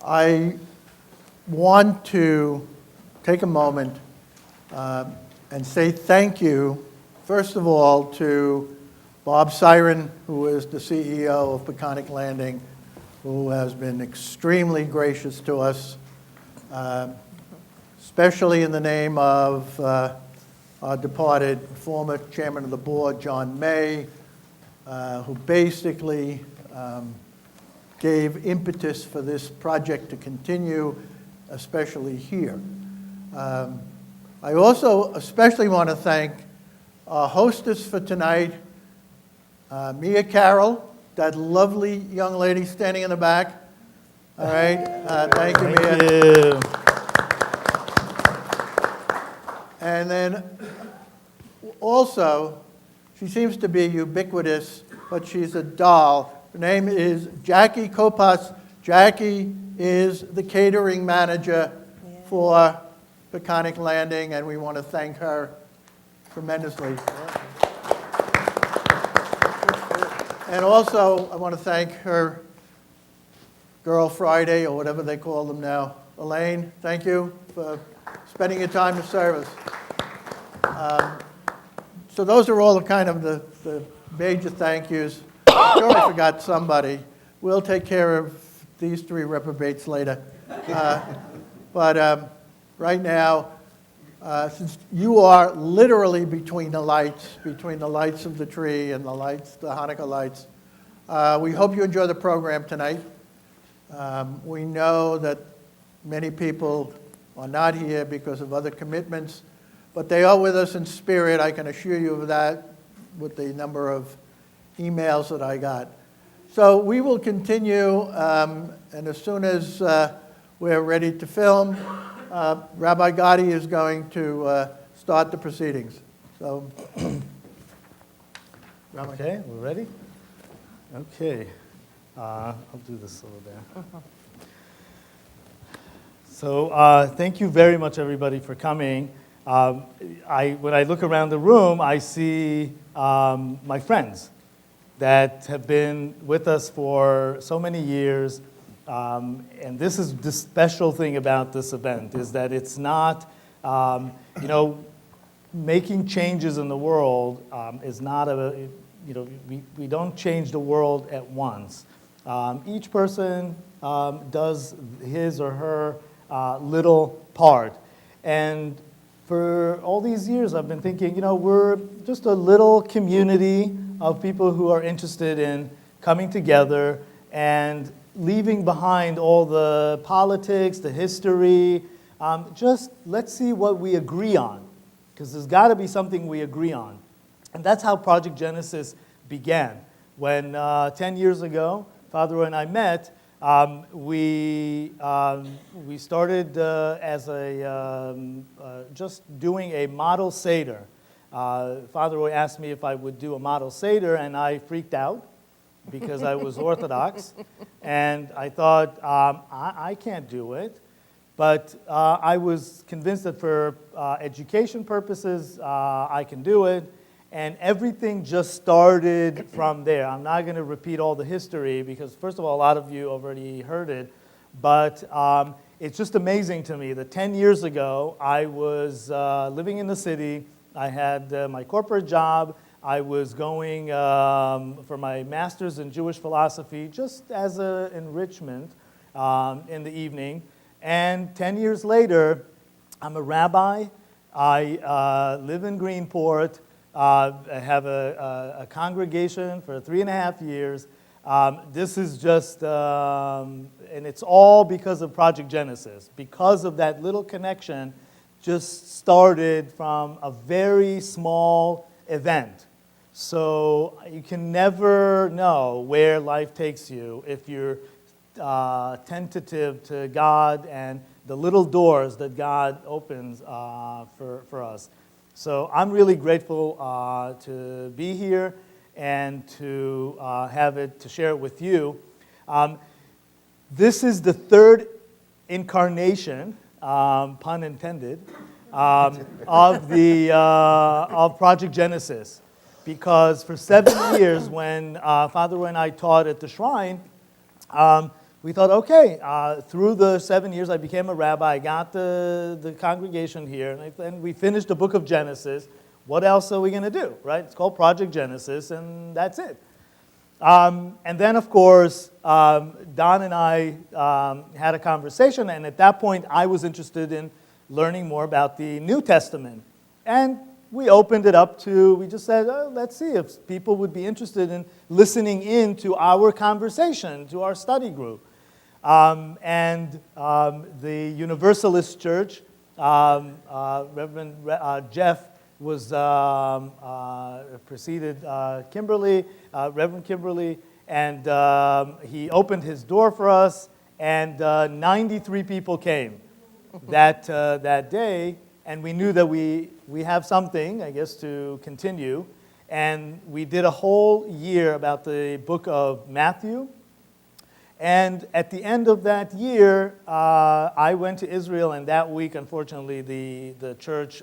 I want to take a moment and say thank you, first of all, to Bob Siren, who is the CEO of Peconic Landing, who has been extremely gracious to us, especially in the name of our departed former chairman of the board, John May, who basically gave impetus for this project to continue, especially here. I also especially want to thank our hostess for tonight, Mia Carroll, that lovely young lady standing in the back. All right, thank you, Mia. Thank you. And then also, she seems to be ubiquitous, but she's a doll. Her name is Jackie Kopas. Jackie is the catering manager for Peconic Landing, and we want to thank her tremendously. And also, I want to thank her girl Friday, or whatever they call them now. Elaine, thank you for spending your time to serve us. So those are all the kind of the major thank yous. I'm sure I forgot somebody. We'll take care of these three reprobates later. But right now, since you are literally between the lights of the tree and the Hanukkah lights, we hope you enjoy the program tonight. We know that many people are not here because of other commitments, but they are with us in spirit. I can assure you of that with the number of emails that I got. So we will continue, and as soon as we're ready to film, Rabbi Gadi is going to start the proceedings. So, Rabbi. Okay, we're ready? Okay. I'll do this over there. So thank you very much, everybody, for coming. When I look around the room, I see my friends that have been with us for so many years. And this is the special thing about this event, is that it's not, making changes in the world is not we don't change the world at once. Each person does his or her little part. And for all these years, I've been thinking, we're just a little community of people who are interested in coming together and leaving behind all the politics, the history. Just let's see what we agree on, because there's got to be something we agree on. And that's how Project Genesis began. When 10 years ago, Father and I met, we started as just doing a model Seder. Father Roy asked me if I would do a model Seder, and I freaked out because I was Orthodox. And I thought, I can't do it. But I was convinced that for education purposes, I can do it. And everything just started from there. I'm not going to repeat all the history because, first of all, a lot of you already heard it. But it's just amazing to me that 10 years ago, I was living in the city. I had my corporate job. I was going for my master's in Jewish philosophy just as an enrichment in the evening. And 10 years later, I'm a rabbi. I live in Greenport. I have a congregation for 3.5 years. This is just, and it's all because of Project Genesis, because of that little connection just started from a very small event. So you can never know where life takes you if you're tentative to God and the little doors that God opens for us. So I'm really grateful to be here and to have it, to share it with you. This is the third incarnation, pun intended, of Project Genesis. Because for 7 years, when Father and I taught at the shrine, we thought, okay, through the 7 years I became a rabbi, I got the congregation here, and we finished the book of Genesis. What else are we going to do, right? It's called Project Genesis, and that's it. And then, of course, Don and I had a conversation, and at that point, I was interested in learning more about the New Testament. And we opened it up we just said, oh, let's see if people would be interested in listening in to our conversation, to our study group. And the Universalist Church, Reverend Jeff was preceded Kimberly, Reverend Kimberly, and he opened his door for us, and 93 people came that day, and we knew that we have something, I guess, to continue, and we did a whole year about the book of Matthew. And at the end of that year, I went to Israel, and that week, unfortunately, the church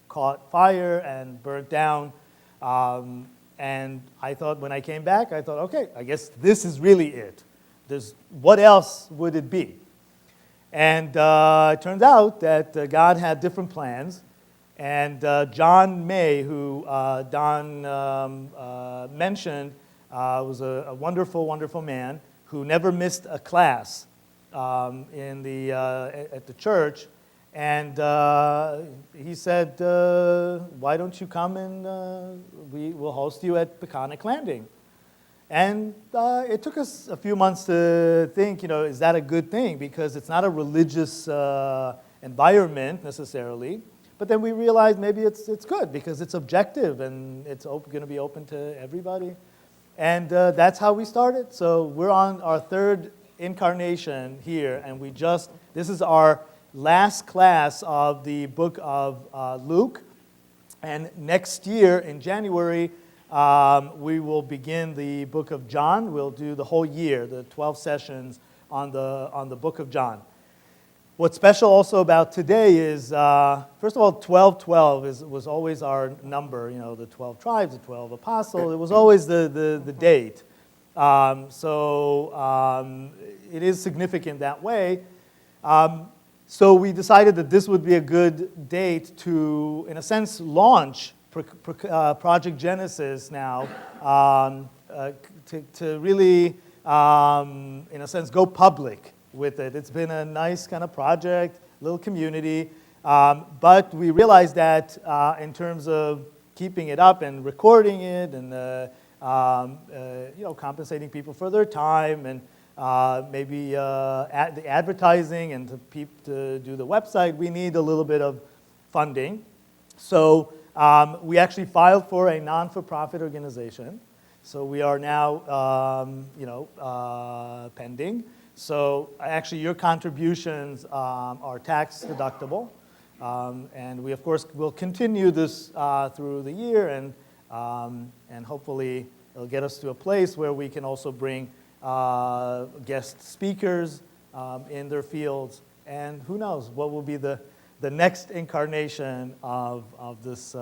caught fire and burnt down. And I thought, when I came back, I thought, okay, I guess this is really it. What else would it be? And it turned out that God had different plans. And John May, who Don mentioned, was a wonderful, wonderful man who never missed a class at the church. And he said, why don't you come and we will host you at Peconic Landing? And it took us a few months to think, is that a good thing? Because it's not a religious environment necessarily. But then we realized maybe it's good because it's objective and it's going to be open to everybody. And that's how we started. So we're on our third incarnation here, and this is our last class of the book of Luke. And next year, in January, we will begin the book of John. We'll do the whole year, the 12 sessions on the book of John. What's special also about today is, first of all, 1212 was always our number, the 12 tribes, the 12 apostles. It was always the date. So it is significant that way. So we decided that this would be a good date to, in a sense, launch Project Genesis now, to really, in a sense, go public with it. It's been a nice kind of project, little community, but we realized that in terms of keeping it up and recording it and compensating people for their time and maybe the advertising and to do the website, we need a little bit of funding. So we actually filed for a non-for-profit organization. So we are now, pending. So actually, your contributions are tax deductible, and we of course will continue this through the year, and hopefully it'll get us to a place where we can also bring guest speakers in their fields, and who knows what will be the next incarnation of this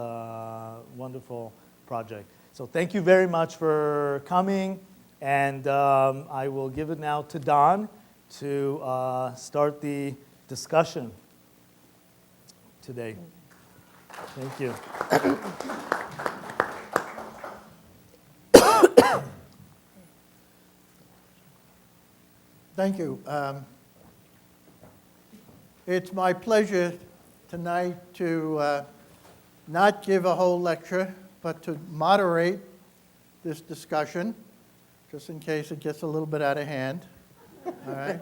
wonderful project. So thank you very much for coming. And I will give it now to Don to start the discussion today. Thank you. Thank you. It's my pleasure tonight to not give a whole lecture, but to moderate this discussion, just in case it gets a little bit out of hand. All right.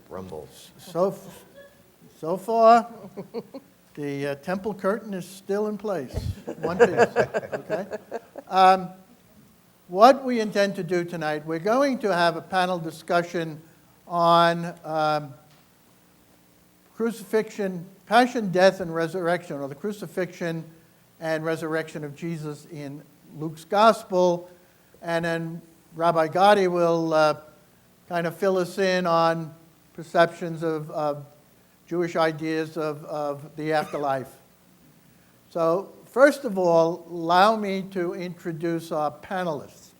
Rumbles. So far, the temple curtain is still in place. One piece. Okay. What we intend to do tonight, we're going to have a panel discussion on crucifixion, passion, death, and resurrection, or the crucifixion and resurrection of Jesus in Luke's Gospel, and then Rabbi Gadi will kind of fill us in on perceptions of Jewish ideas of the afterlife. So first of all, allow me to introduce our panelists.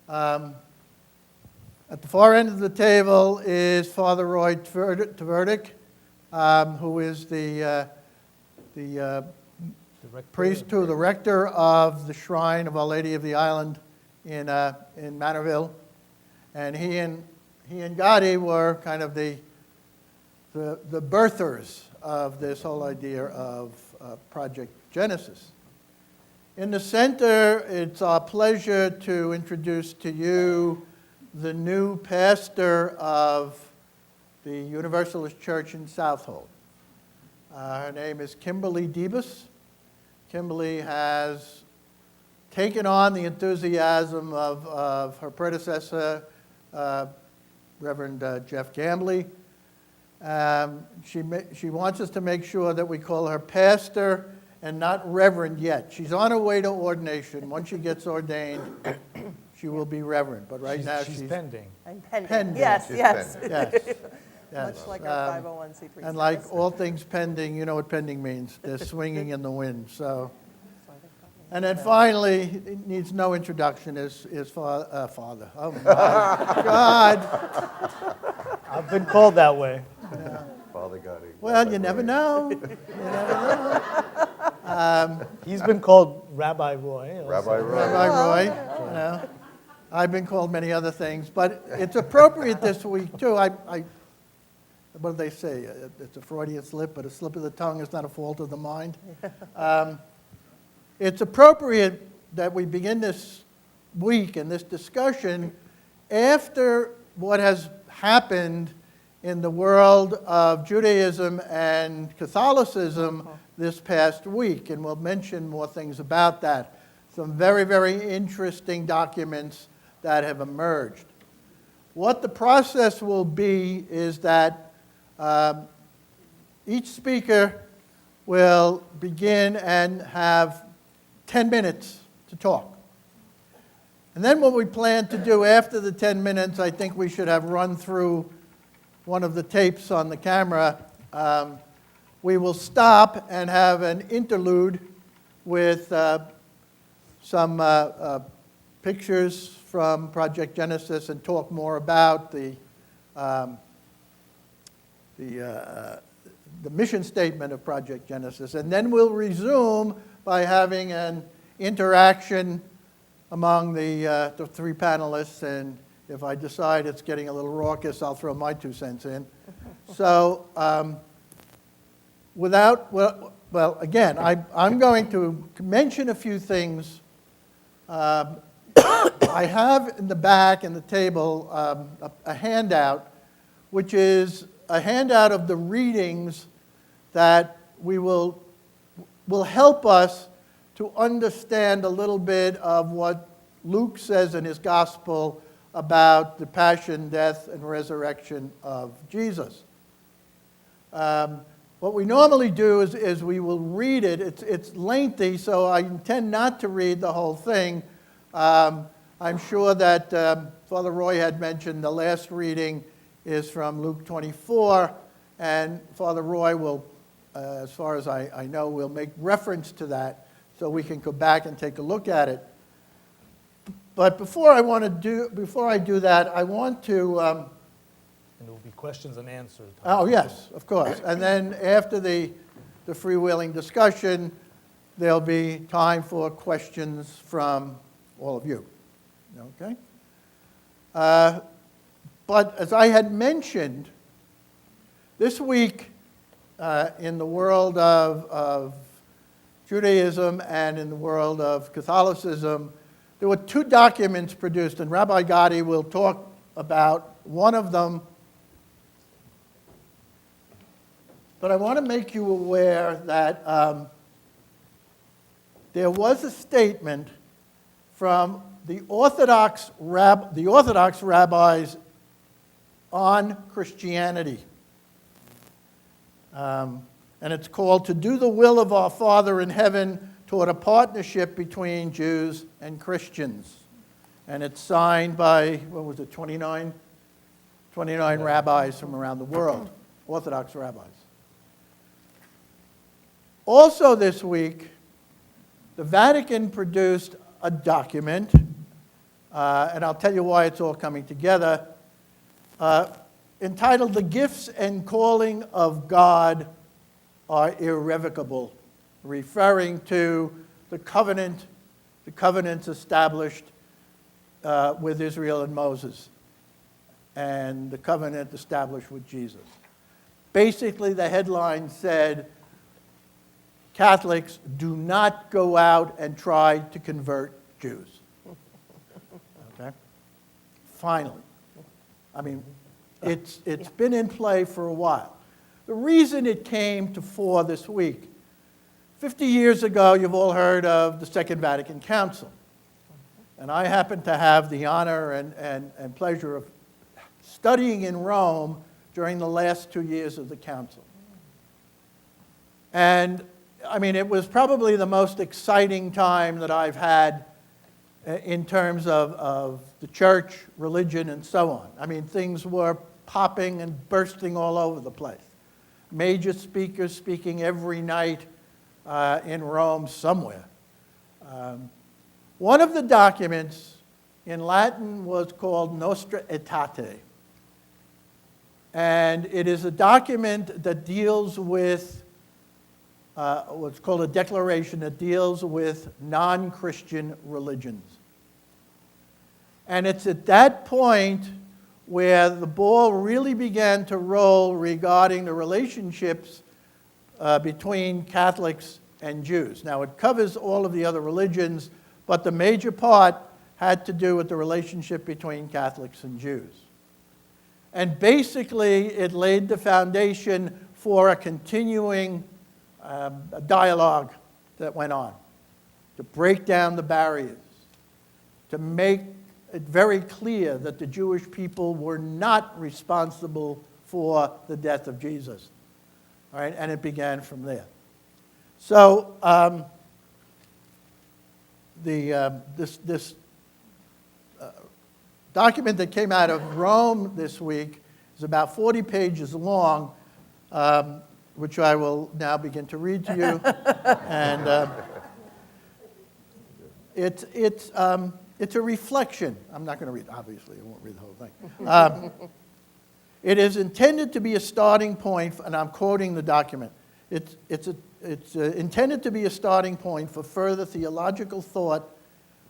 At the far end of the table is Father Roy Tverdik, who is the priest to the rector of the Shrine of Our Lady of the Island in Manorville. And he and Gadi were kind of the birthers of this whole idea of Project Genesis. In the center, it's our pleasure to introduce to you the new pastor of the Universalist Church in Southold. Her name is Kimberly Debus. Kimberly has taken on the enthusiasm of her predecessor, Reverend Jeff Gambley. She wants us to make sure that we call her pastor and not reverend yet. She's on her way to ordination. Once she gets ordained, she will be reverend. But right now she's pending. I'm pending. pending. Yes, She's yes. Yes. Yes. Much like our 501c3 And like status. all things pending, you know what pending means. They're swinging in the wind. So, and then finally, it needs no introduction, is Father. Oh my God. I've been called that way. Father Gadi. Well, you never know. You never know. He's been called Rabbi Roy. also. Rabbi Roy. Rabbi Roy, you know. I've been called many other things, but it's appropriate this week too. What do they say? It's a Freudian slip, but a slip of the tongue is not a fault of the mind. It's appropriate that we begin this week and this discussion after what has happened in the world of Judaism and Catholicism this past week, and we'll mention more things about that. Some very, very interesting documents that have emerged. What the process will be is that each speaker will begin and have 10 minutes to talk. And then what we plan to do after the 10 minutes, I think we should have run through one of the tapes on the camera. We will stop and have an interlude with some pictures from Project Genesis and talk more about the mission statement of Project Genesis. And then we'll resume by having an interaction among the three panelists. And if I decide it's getting a little raucous, I'll throw my 2 cents in. So again, I'm going to mention a few things. I have in the back in the table a handout, which is a handout of the readings that will help us to understand a little bit of what Luke says in his gospel about the passion, death, and resurrection of Jesus. What we normally do is we will read it. It's lengthy, so I intend not to read the whole thing. I'm sure that Father Roy had mentioned the last reading is from Luke 24, and Father Roy will, as far as I know, will make reference to that so we can go back and take a look at it. But before I do that, I want to... And there will be questions and answers. Oh, yes, of course. And then after the freewheeling discussion, there'll be time for questions from all of you. Okay? But as I had mentioned, this week in the world of Judaism and in the world of Catholicism, there were 2 documents produced, and Rabbi Gadi will talk about one of them. But I want to make you aware that there was a statement from the Orthodox rabbis on Christianity. And it's called "To Do the Will of Our Father in Heaven Toward a Partnership Between Jews and Christians." And it's signed by, 29 rabbis from around the world, Orthodox rabbis. Also this week, the Vatican produced a document and I'll tell you why it's all coming together, entitled "The Gifts and Calling of God Are Irrevocable," referring to the covenants established with Israel and Moses, and the covenant established with Jesus. Basically, the headline said, Catholics, do not go out and try to convert Jews. Okay? Finally. I mean, it's been in play for a while. The reason it came to fore this week, 50 years ago, you've all heard of the Second Vatican Council. And I happen to have the honor and pleasure of studying in Rome during the last 2 years of the council. And, I mean, it was probably the most exciting time that I've had in terms of the church, religion, and so on. I mean, things were popping and bursting all over the place. Major speakers speaking every night in Rome somewhere. One of the documents in Latin was called Nostra Aetate. And it is a document that deals with what's called a declaration that deals with non-Christian religions. And it's at that point where the ball really began to roll regarding the relationships between Catholics and Jews. Now, it covers all of the other religions, but the major part had to do with the relationship between Catholics and Jews. And basically, it laid the foundation for a continuing dialogue that went on, to break down the barriers, to make it very clear that the Jewish people were not responsible for the death of Jesus. All right, and it began from there. So this document that came out of Rome this week is about 40 pages long, which I will now begin to read to you. And it's a reflection. I'm not going to read, obviously, I won't read the whole thing. It is intended to be a starting point, and I'm quoting the document. It's intended to be a starting point for further theological thought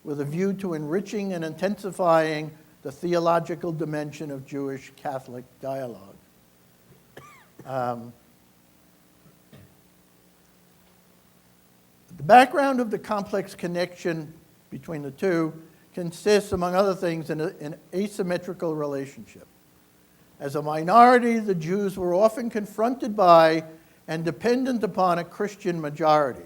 with a view to enriching and intensifying the theological dimension of Jewish-Catholic dialogue. The background of the complex connection between the two consists, among other things, in an asymmetrical relationship. As a minority, the Jews were often confronted by and dependent upon a Christian majority.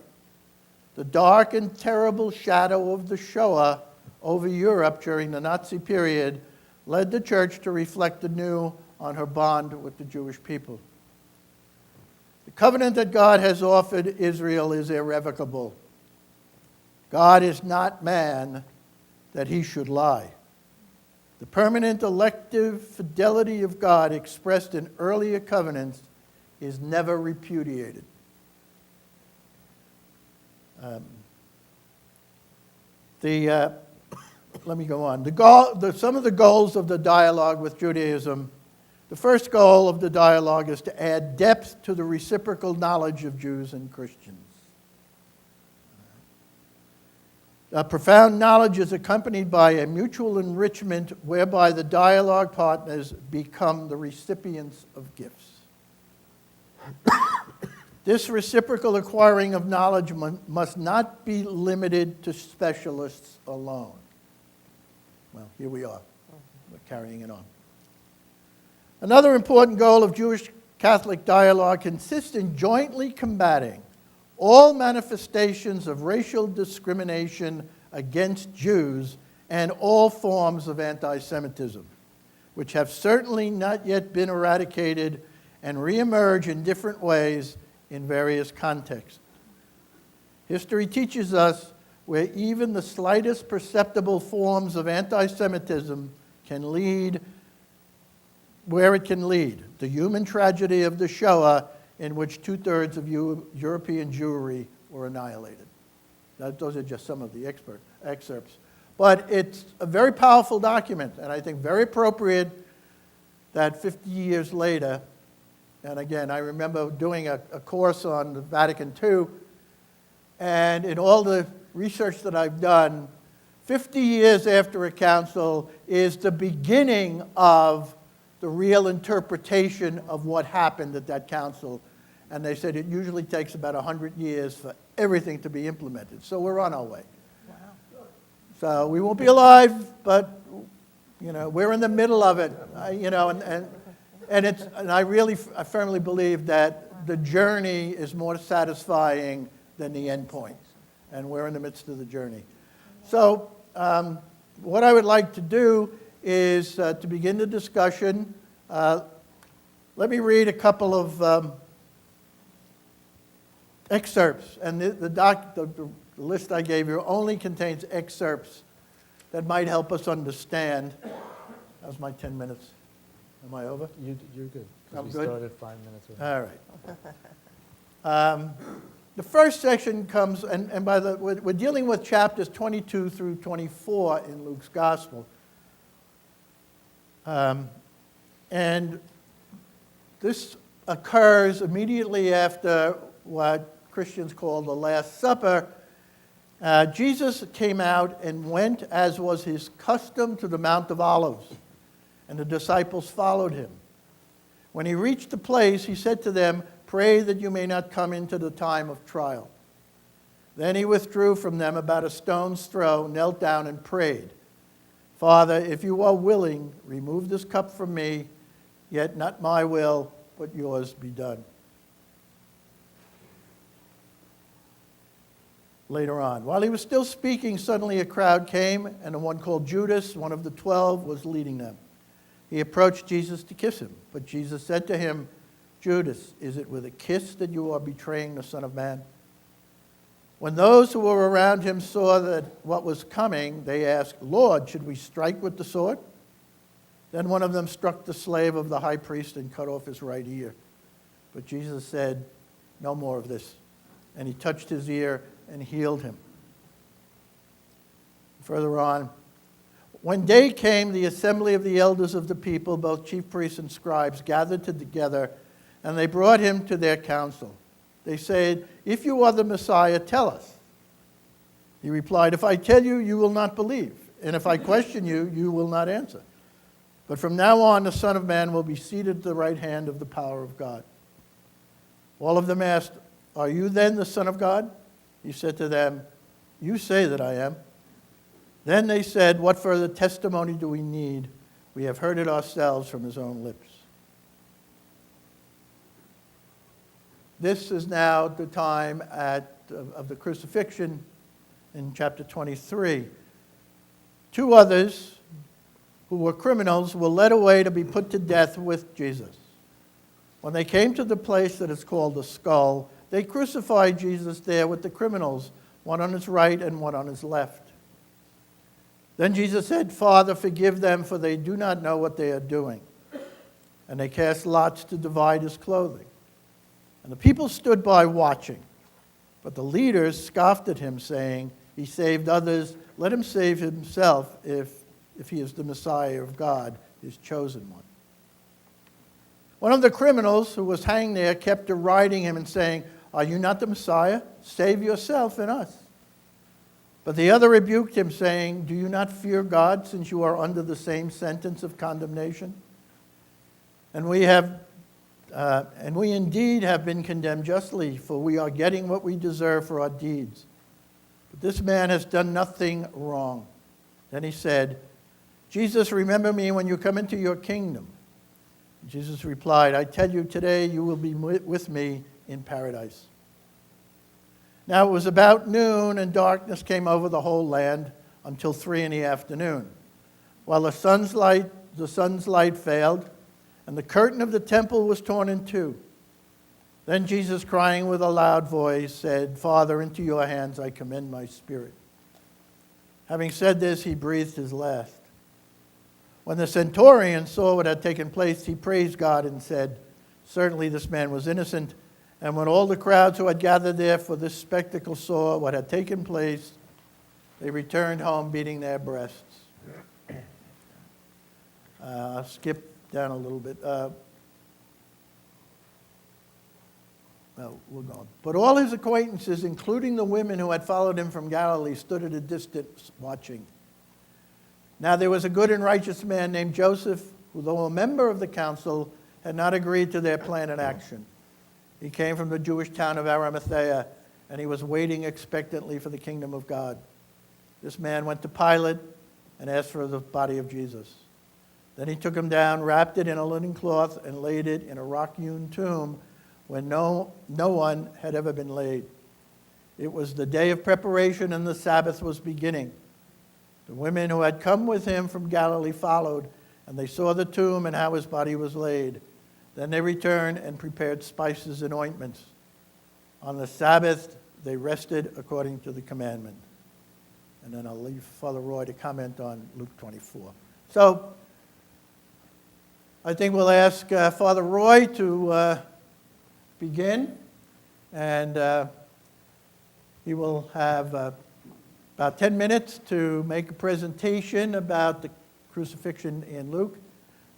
The dark and terrible shadow of the Shoah over Europe during the Nazi period led the church to reflect anew on her bond with the Jewish people. The covenant that God has offered Israel is irrevocable. God is not man that he should lie. The permanent elective fidelity of God expressed in earlier covenants is never repudiated. Let me go on. Some of the goals of the dialogue with Judaism. The first goal of the dialogue is to add depth to the reciprocal knowledge of Jews and Christians. Profound knowledge is accompanied by a mutual enrichment whereby the dialogue partners become the recipients of gifts. This reciprocal acquiring of knowledge must not be limited to specialists alone. Well, here we are. We're carrying it on. Another important goal of Jewish-Catholic dialogue consists in jointly combating all manifestations of racial discrimination against Jews and all forms of anti-Semitism, which have certainly not yet been eradicated and reemerge in different ways in various contexts. History teaches us where even the slightest perceptible forms of anti-Semitism can lead, where it can lead. The human tragedy of the Shoah, in which 2/3 of European Jewry were annihilated. Those are just some of the excerpts. But it's a very powerful document, and I think very appropriate that 50 years later, and again, I remember doing a course on the Vatican II, and in all the research that I've done, 50 years after a council is the beginning of the real interpretation of what happened at that council. And they said it usually takes about 100 years for everything to be implemented. So we're on our way. Wow. So we won't be alive, but we're in the middle of it. And I firmly believe that the journey is more satisfying than the end point, and we're in the midst of the journey. So what I would like to do is to begin the discussion. Let me read a couple of excerpts, and the list I gave you only contains excerpts that might help us understand. That was my 10 minutes. Am I over? You're good. 'Cause I'm we good? started 5 minutes ago. All right. The first section comes, and we're dealing with chapters 22 through 24 in Luke's Gospel. And this occurs immediately after what Christians call the Last Supper. Jesus came out and went, as was his custom, to the Mount of Olives, and the disciples followed him. When he reached the place, he said to them, "Pray that you may not come into the time of trial." Then he withdrew from them about a stone's throw, knelt down and prayed, "Father, if you are willing, remove this cup from me, yet not my will, but yours be done." Later on, while he was still speaking, suddenly a crowd came, and the one called Judas, one of the 12, was leading them. He approached Jesus to kiss him, but Jesus said to him, "Judas, is it with a kiss that you are betraying the Son of Man?" When those who were around him saw that what was coming, they asked, "Lord, should we strike with the sword?" Then one of them struck the slave of the high priest and cut off his right ear. But Jesus said, "No more of this." And he touched his ear and healed him. Further on, when day came, the assembly of the elders of the people, both chief priests and scribes, gathered together, and they brought him to their council. They said, "If you are the Messiah, tell us." He replied, "If I tell you, you will not believe, and if I question you, you will not answer. But from now on, the Son of Man will be seated at the right hand of the power of God." All of them asked, "Are you then the Son of God?" He said to them, "You say that I am." Then they said, "What further testimony do we need? We have heard it ourselves from his own lips." This is now the time of the crucifixion in chapter 23. Two others who were criminals were led away to be put to death with Jesus. When they came to the place that is called the Skull, they crucified Jesus there with the criminals, one on his right and one on his left. Then Jesus said, "Father, forgive them, for they do not know what they are doing." And they cast lots to divide his clothing. And the people stood by watching. But the leaders scoffed at him, saying, "He saved others. Let him save himself if he is the Messiah of God, his chosen one." One of the criminals who was hanged there kept deriding him and saying, "Are you not the Messiah? Save yourself and us." But the other rebuked him, saying, "Do you not fear God, since you are under the same sentence of condemnation? And we indeed have been condemned justly, for we are getting what we deserve for our deeds. But this man has done nothing wrong." Then he said, "Jesus, remember me when you come into your kingdom." Jesus replied, "I tell you, today you will be with me in paradise." Now it was about noon, and darkness came over the whole land until 3 p.m, while the sun's light failed, and the curtain of the temple was torn in two. Then Jesus, crying with a loud voice, said, "Father, into your hands I commend my spirit." Having said this, he breathed his last. When the centurion saw what had taken place, he praised God and said, "Certainly this man was innocent." And when all the crowds who had gathered there for this spectacle saw what had taken place, They returned home beating their breasts. I'll skip down a little bit. No, we're going. But all his acquaintances, including the women who had followed him from Galilee, stood at a distance watching. Now there was a good and righteous man named Joseph, who, though a member of the council, had not agreed to their plan and action. He came from the Jewish town of Arimathea, and he was waiting expectantly for the kingdom of God. This man went to Pilate and asked for the body of Jesus. Then he took him down, wrapped it in a linen cloth, and laid it in a rock-hewn tomb where no one had ever been laid. It was the day of preparation, and the Sabbath was beginning. The women who had come with him from Galilee followed, and they saw the tomb and how his body was laid. Then they returned and prepared spices and ointments. On the Sabbath, they rested according to the commandment. And then I'll leave Father Roy to comment on Luke 24. So I think we'll ask Father Roy to begin, and he will have about 10 minutes to make a presentation about the crucifixion in Luke,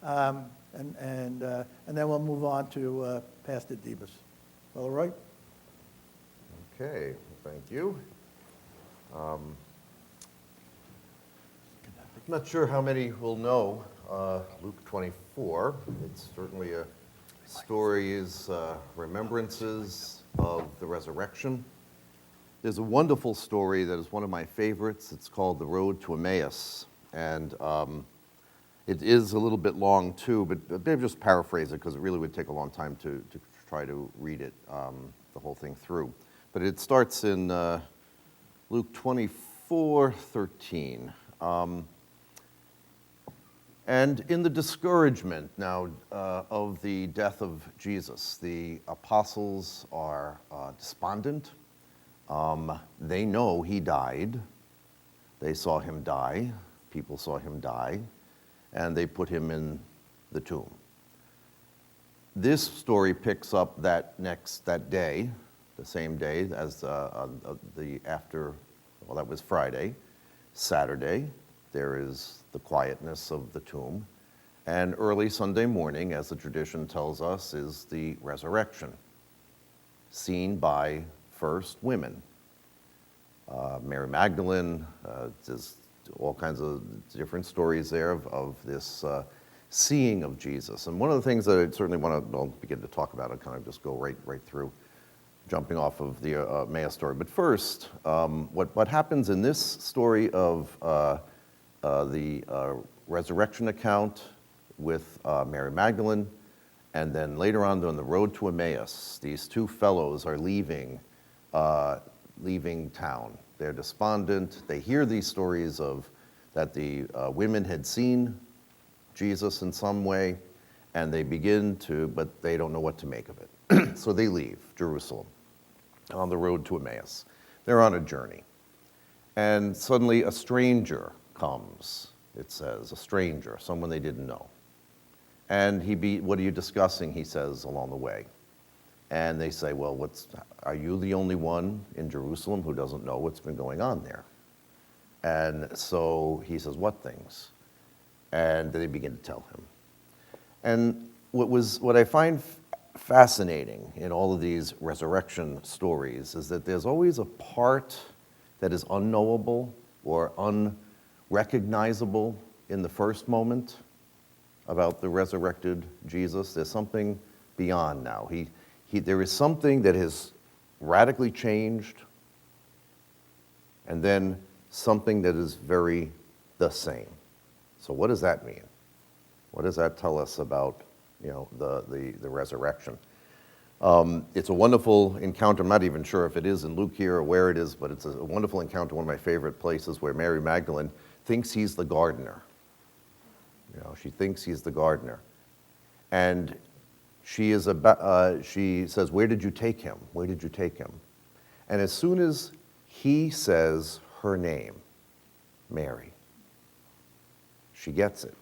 and then we'll move on to Pastor Debus. Father Roy? Okay, thank you. I'm not sure how many will know Luke 24. It's certainly a stories, remembrances of the resurrection. There's a wonderful story that is one of my favorites. It's called The Road to Emmaus. And it is a little bit long too, but maybe just paraphrase it because it really would take a long time to try to read it, the whole thing through. But it starts in Luke 24:13. And in the discouragement now of the death of Jesus, the apostles are despondent. They know he died. They saw him die. People saw him die. And they put him in the tomb. This story picks up that day, the same day as that was Friday. Saturday, there is the quietness of the tomb. And early Sunday morning, as the tradition tells us, is the resurrection, seen by first women. Mary Magdalene, there's all kinds of different stories there of this seeing of Jesus. And one of the things that I certainly want to begin to talk about, I'll kind of just go right through, jumping off of the Emmaus story. But first, what happens in this story of the resurrection account with Mary Magdalene, and then later on the road to Emmaus, these two fellows are leaving town. They're despondent. They hear these stories that the women had seen Jesus in some way, and they but they don't know what to make of it. So they leave Jerusalem on the road to Emmaus. They're on a journey. And suddenly a stranger comes, it says, a stranger, someone they didn't know. And what are you discussing, he says, along the way. And they say, well, are you the only one in Jerusalem who doesn't know what's been going on there? And so he says, what things? And they begin to tell him. And what I find fascinating in all of these resurrection stories is that there's always a part that is unknowable or unrecognizable in the first moment about the resurrected Jesus. There's something beyond now. There is something that has radically changed, and then something that is very the same. So what does that mean? What does that tell us about the resurrection? It's a wonderful encounter. I'm not even sure if it is in Luke here or where it is, but it's a wonderful encounter, one of my favorite places, where Mary Magdalene thinks he's the gardener. She thinks he's the gardener. And she says, where did you take him? Where did you take him? And as soon as he says her name, Mary, she gets it.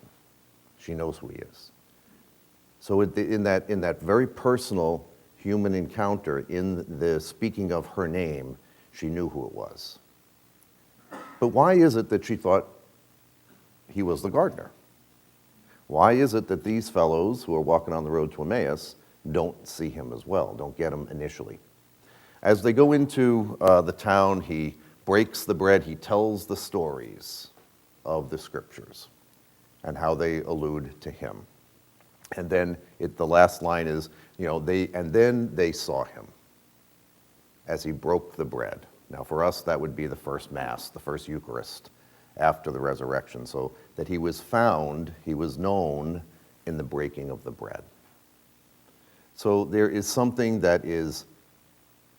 She knows who he is. So in that very personal human encounter, in the speaking of her name, she knew who it was. But why is it that she thought he was the gardener? Why is it that these fellows who are walking on the road to Emmaus don't see him as well, don't get him initially? As they go into the town, he breaks the bread, he tells the stories of the scriptures and how they allude to him. And then the last line is, and then they saw him as he broke the bread. Now for us, that would be the first Mass, the first Eucharist after the resurrection, so that he was found, he was known in the breaking of the bread. So there is something that is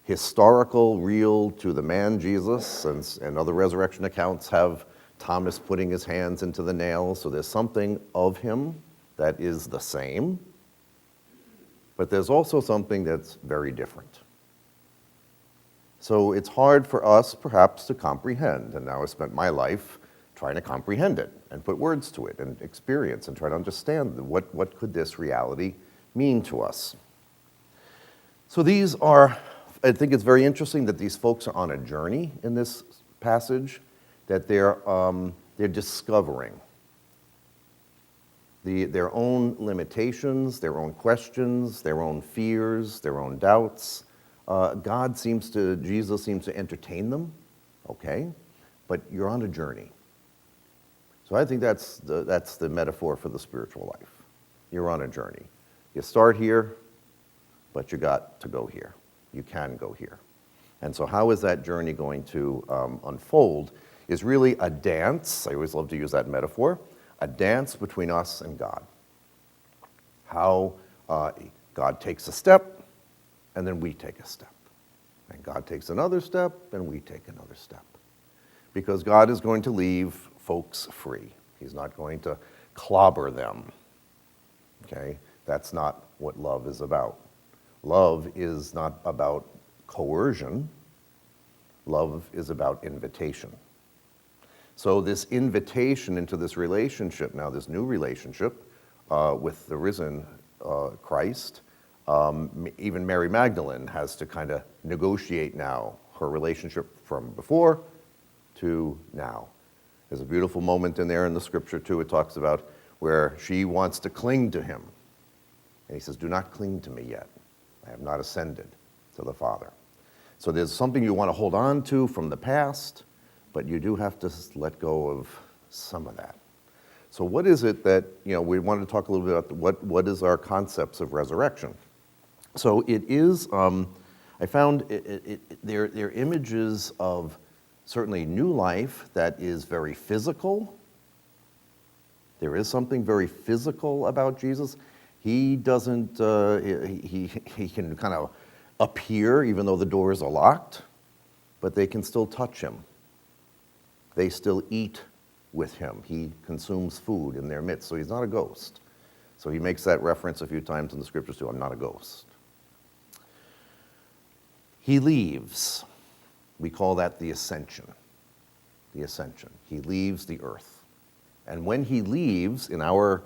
historical, real to the man Jesus, and other resurrection accounts have Thomas putting his hands into the nails, so there's something of him that is the same, but there's also something that's very different. So it's hard for us, perhaps, to comprehend, and now I've spent my life trying to comprehend it and put words to it and experience and try to understand what could this reality mean to us. So these are, I think it's very interesting that these folks are on a journey in this passage, that they're discovering their own limitations, their own questions, their own fears, their own doubts. Jesus seems to entertain them, okay, but you're on a journey. So I think that's the metaphor for the spiritual life. You're on a journey. You start here, but you got to go here. You can go here. And so how is that journey going to unfold is really a dance. I always love to use that metaphor, a dance between us and God. How God takes a step, and then we take a step. And God takes another step, and we take another step. Because God is going to leave folks free. He's not going to clobber them. Okay? That's not what love is about. Love is not about coercion. Love is about invitation. So this invitation into this relationship, now this new relationship with the risen Christ, even Mary Magdalene has to kind of negotiate now her relationship from before to now. There's a beautiful moment in there in the scripture too. It talks about where she wants to cling to him. And he says, do not cling to me yet. I have not ascended to the Father. So there's something you want to hold on to from the past, but you do have to let go of some of that. So what is it that, we wanted to talk a little bit about what is our concepts of resurrection. So it is, I found they're images of certainly new life that is very physical. There is something very physical about Jesus. He doesn't, he can kind of appear even though the doors are locked, but they can still touch him. They still eat with him. He consumes food in their midst, so he's not a ghost. So he makes that reference a few times in the scriptures too, I'm not a ghost. He leaves. We call that the ascension. The ascension. He leaves the earth. And when he leaves, in our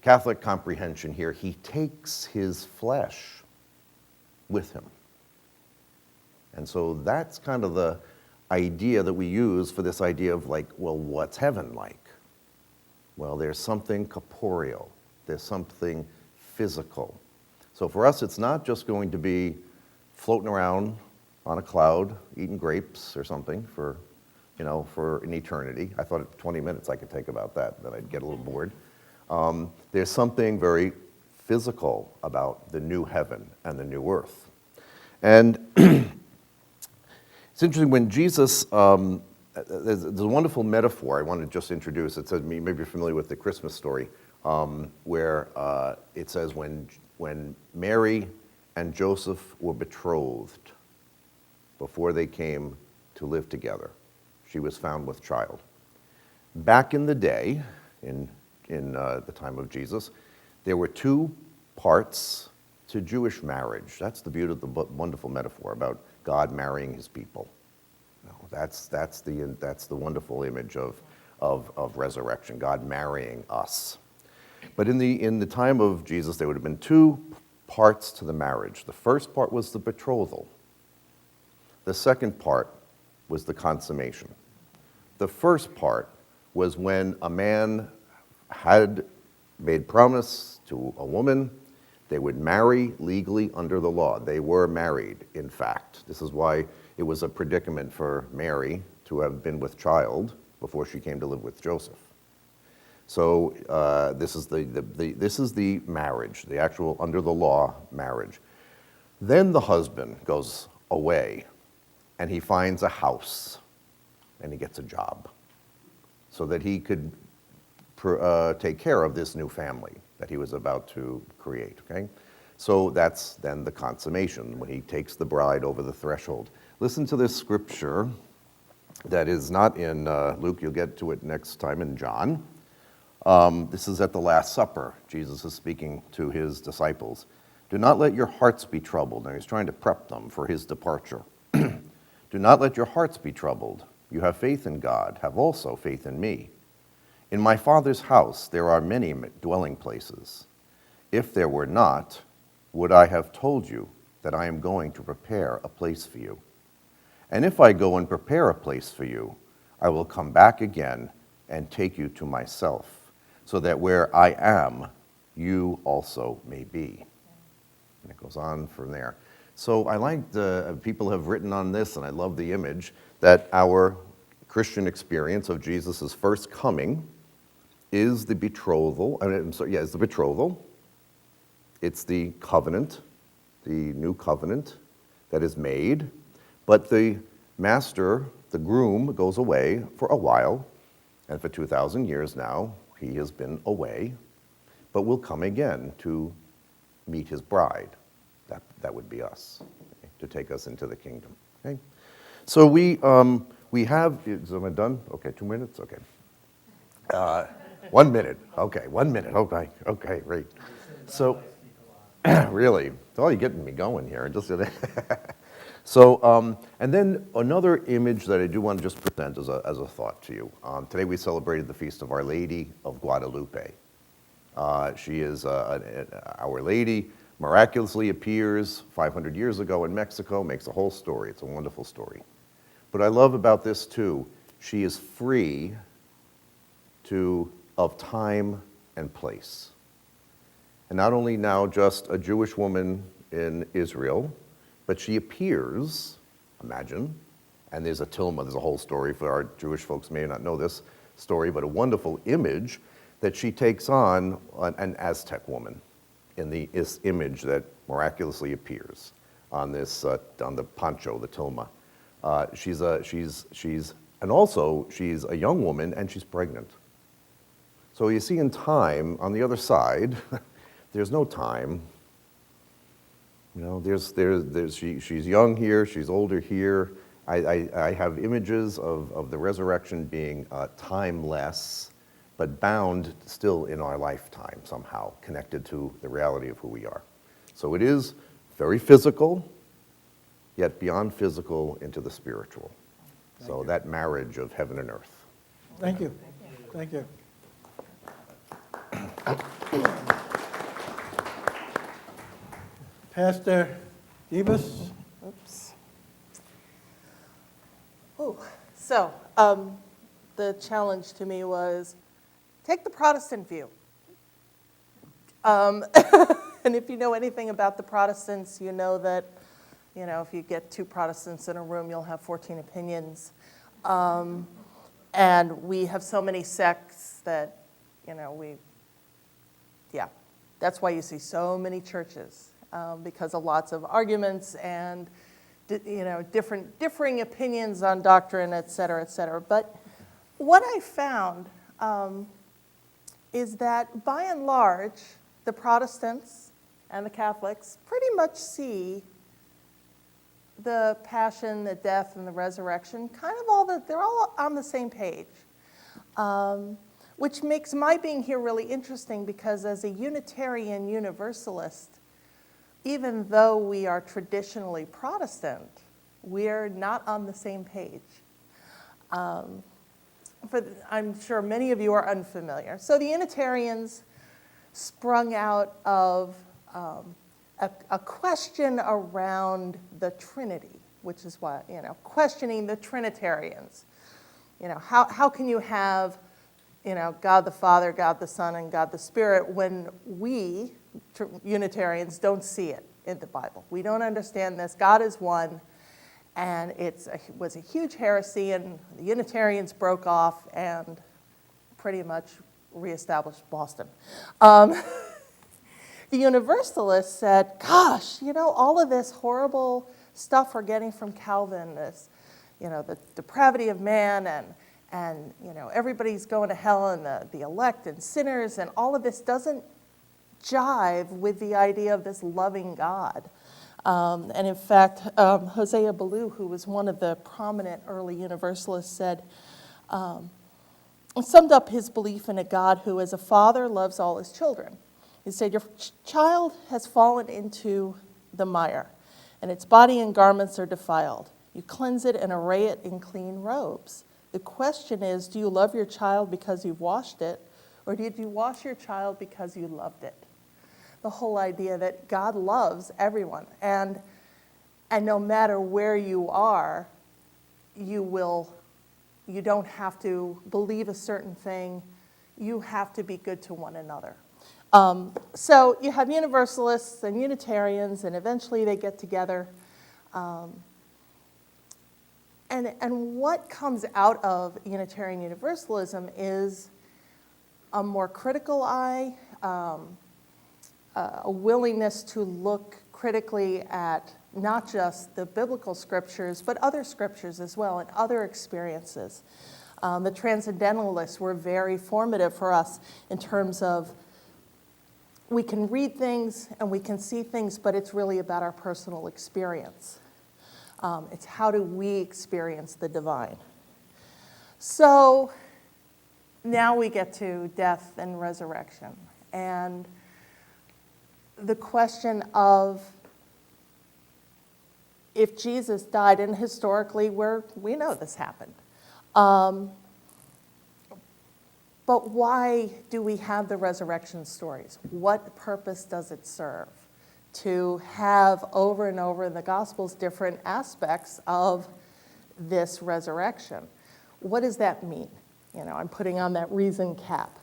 Catholic comprehension here, he takes his flesh with him. And so that's kind of the idea that we use for this idea of what's heaven like? Well, there's something corporeal. There's something physical. So for us, it's not just going to be floating around on a cloud, eating grapes or something for an eternity. I thought at 20 minutes I could take about that, then I'd get a little bored. There's something very physical about the new heaven and the new earth. And it's interesting when Jesus, there's a wonderful metaphor I want to just introduce. It says, maybe you're familiar with the Christmas story, where it says when Mary and Joseph were betrothed, before they came to live together, she was found with child. Back in the day, in the time of Jesus, there were two parts to Jewish marriage. That's the beauty of the wonderful metaphor about God marrying his people. That's the wonderful image of resurrection, God marrying us. But in the time of Jesus, there would have been two parts to the marriage. The first part was the betrothal. The second part was the consummation. The first part was when a man had made promise to a woman, they would marry legally under the law. They were married, in fact. This is why it was a predicament for Mary to have been with child before she came to live with Joseph. So this is the marriage, the actual under the law marriage. Then the husband goes away and he finds a house and he gets a job so that he could take care of this new family that he was about to create, okay? So that's then the consummation, when he takes the bride over the threshold. Listen to this scripture that is not in Luke. You'll get to it next time in John. This is at the Last Supper. Jesus is speaking to his disciples. Do not let your hearts be troubled. And he's trying to prep them for his departure. Do not let your hearts be troubled. You have faith in God. Have also faith in me. In my Father's house there are many dwelling places. If there were not, would I have told you that I am going to prepare a place for you? And if I go and prepare a place for you, I will come back again and take you to myself, so that where I am, you also may be. And it goes on from there. So I like people have written on this, and I love the image, that our Christian experience of Jesus' first coming is the betrothal. It's the betrothal. It's the covenant, the new covenant that is made. But the master, the groom, goes away for a while, and for 2,000 years now, he has been away, but will come again to meet his bride. That would be us, okay, to take us into the kingdom. Okay? So we have, am I done? Okay, 2 minutes? Okay. 1 minute. Okay, 1 minute. Okay, great. So, really, oh, you're getting me going here. So, and then another image that I do want to just present as a thought to you. Today we celebrated the feast of Our Lady of Guadalupe. She is Our Lady, miraculously appears 500 years ago in Mexico, makes a whole story. It's a wonderful story. But I love about this too, she is free of time and place. And not only now just a Jewish woman in Israel, but she appears, imagine, and there's a tilma, there's a whole story for our Jewish folks may not know this story, but a wonderful image that she takes on an Aztec woman in this image that miraculously appears on this on the poncho, the tilma. She's a young woman and she's pregnant. So you see in time, on the other side, there's no time. You know, she's young here, she's older here. I have images of the resurrection being timeless, but bound still in our lifetime somehow, connected to the reality of who we are. So it is very physical, yet beyond physical into the spiritual. So that marriage of heaven and earth. Thank you. Thank you. Pastor Debus? Oops. Oh, so the challenge to me was take the Protestant view. And if you know anything about the Protestants, you know that, if you get 2 Protestants in a room, you'll have 14 opinions. And we have so many sects that, that's why you see so many churches, because of lots of arguments and, differing opinions on doctrine, et cetera, et cetera. But what I found is that by and large, the Protestants and the Catholics pretty much see the passion, the death, and the resurrection, they're all on the same page. Which makes my being here really interesting because as a Unitarian Universalist, even though we are traditionally Protestant, we're not on the same page. I'm sure many of you are unfamiliar. So the Unitarians sprung out of a question around the Trinity, which is why, questioning the Trinitarians. How can you have, God the Father, God the Son, and God the Spirit when we, Unitarians, don't see it in the Bible? We don't understand this. God is one, and it was a huge heresy, and the Unitarians broke off and pretty much reestablished Boston. The Universalists said, gosh, all of this horrible stuff we're getting from Calvin, this, the depravity of man, and everybody's going to hell, and the elect and sinners, and all of this doesn't jive with the idea of this loving God. And in fact, Hosea Ballou, who was one of the prominent early Universalists, said, summed up his belief in a God who, as a father, loves all his children. He said, your child has fallen into the mire, and its body and garments are defiled. You cleanse it and array it in clean robes. The question is, do you love your child because you've washed it, or did you wash your child because you loved it? The whole idea that God loves everyone, and no matter where you are, you don't have to believe a certain thing. You have to be good to one another. So you have Universalists and Unitarians, and eventually they get together. And what comes out of Unitarian Universalism is a more critical eye, a willingness to look critically at not just the biblical scriptures, but other scriptures as well, and other experiences. The Transcendentalists were very formative for us in terms of we can read things and we can see things, but it's really about our personal experience. It's how do we experience the divine. So now we get to death and resurrection. And the question of if Jesus died, and historically we know this happened, but why do we have the resurrection stories? What purpose does it serve? To have over and over in the Gospels different aspects of this resurrection. What does that mean? I'm putting on that reason cap.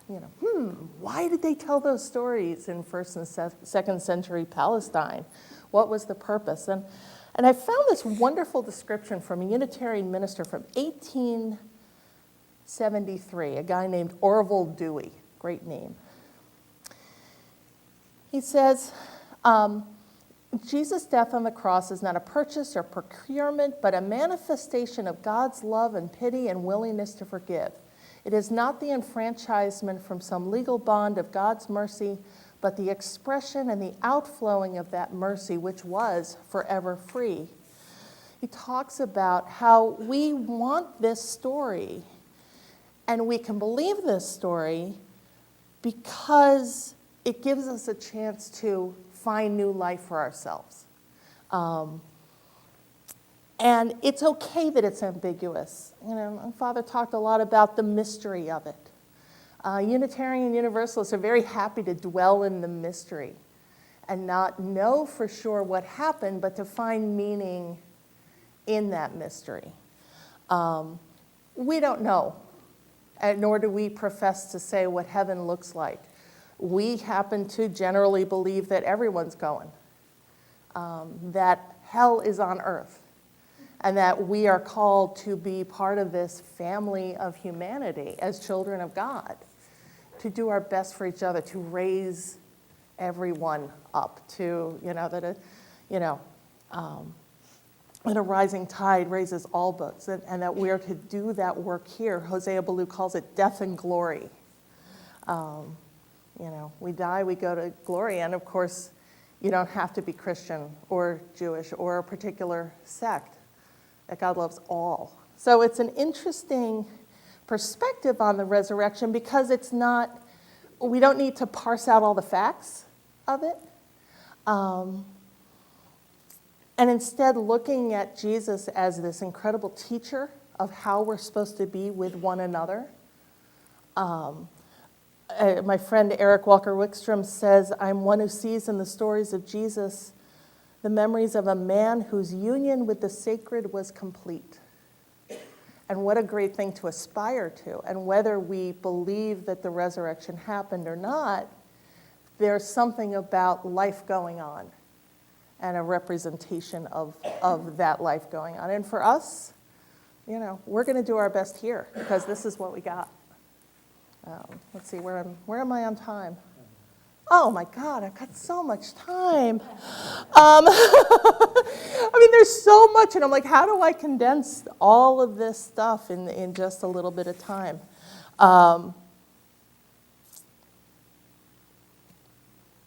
Why did they tell those stories in 1st and 2nd century Palestine? What was the purpose? And I found this wonderful description from a Unitarian minister from 1873, a guy named Orville Dewey, great name. He says, Jesus' death on the cross is not a purchase or procurement, but a manifestation of God's love and pity and willingness to forgive. It is not the enfranchisement from some legal bond of God's mercy, but the expression and the outflowing of that mercy, which was forever free. He talks about how we want this story, and we can believe this story because it gives us a chance to find new life for ourselves. And it's okay that it's ambiguous. My father talked a lot about the mystery of it. Unitarian Universalists are very happy to dwell in the mystery and not know for sure what happened, but to find meaning in that mystery. We don't know, nor do we profess to say what heaven looks like. We happen to generally believe that everyone's going, that hell is on earth, and that we are called to be part of this family of humanity as children of God, to do our best for each other, to raise everyone up, to, that a rising tide raises all boats, and that we are to do that work here. Hosea Ballou calls it death and glory. We die, we go to glory, and of course, you don't have to be Christian or Jewish or a particular sect, that God loves all. So it's an interesting perspective on the resurrection because we don't need to parse out all the facts of it. And instead looking at Jesus as this incredible teacher of how we're supposed to be with one another. My friend Eric Walker Wickstrom says, I'm one who sees in the stories of Jesus the memories of a man whose union with the sacred was complete. And what a great thing to aspire to. And whether we believe that the resurrection happened or not, there's something about life going on and a representation of that life going on. And for us, we're going to do our best here because this is what we got. Let's see, where am I on time? Oh my God, I've got so much time. I mean, there's so much, and I'm like, how do I condense all of this stuff in just a little bit of time?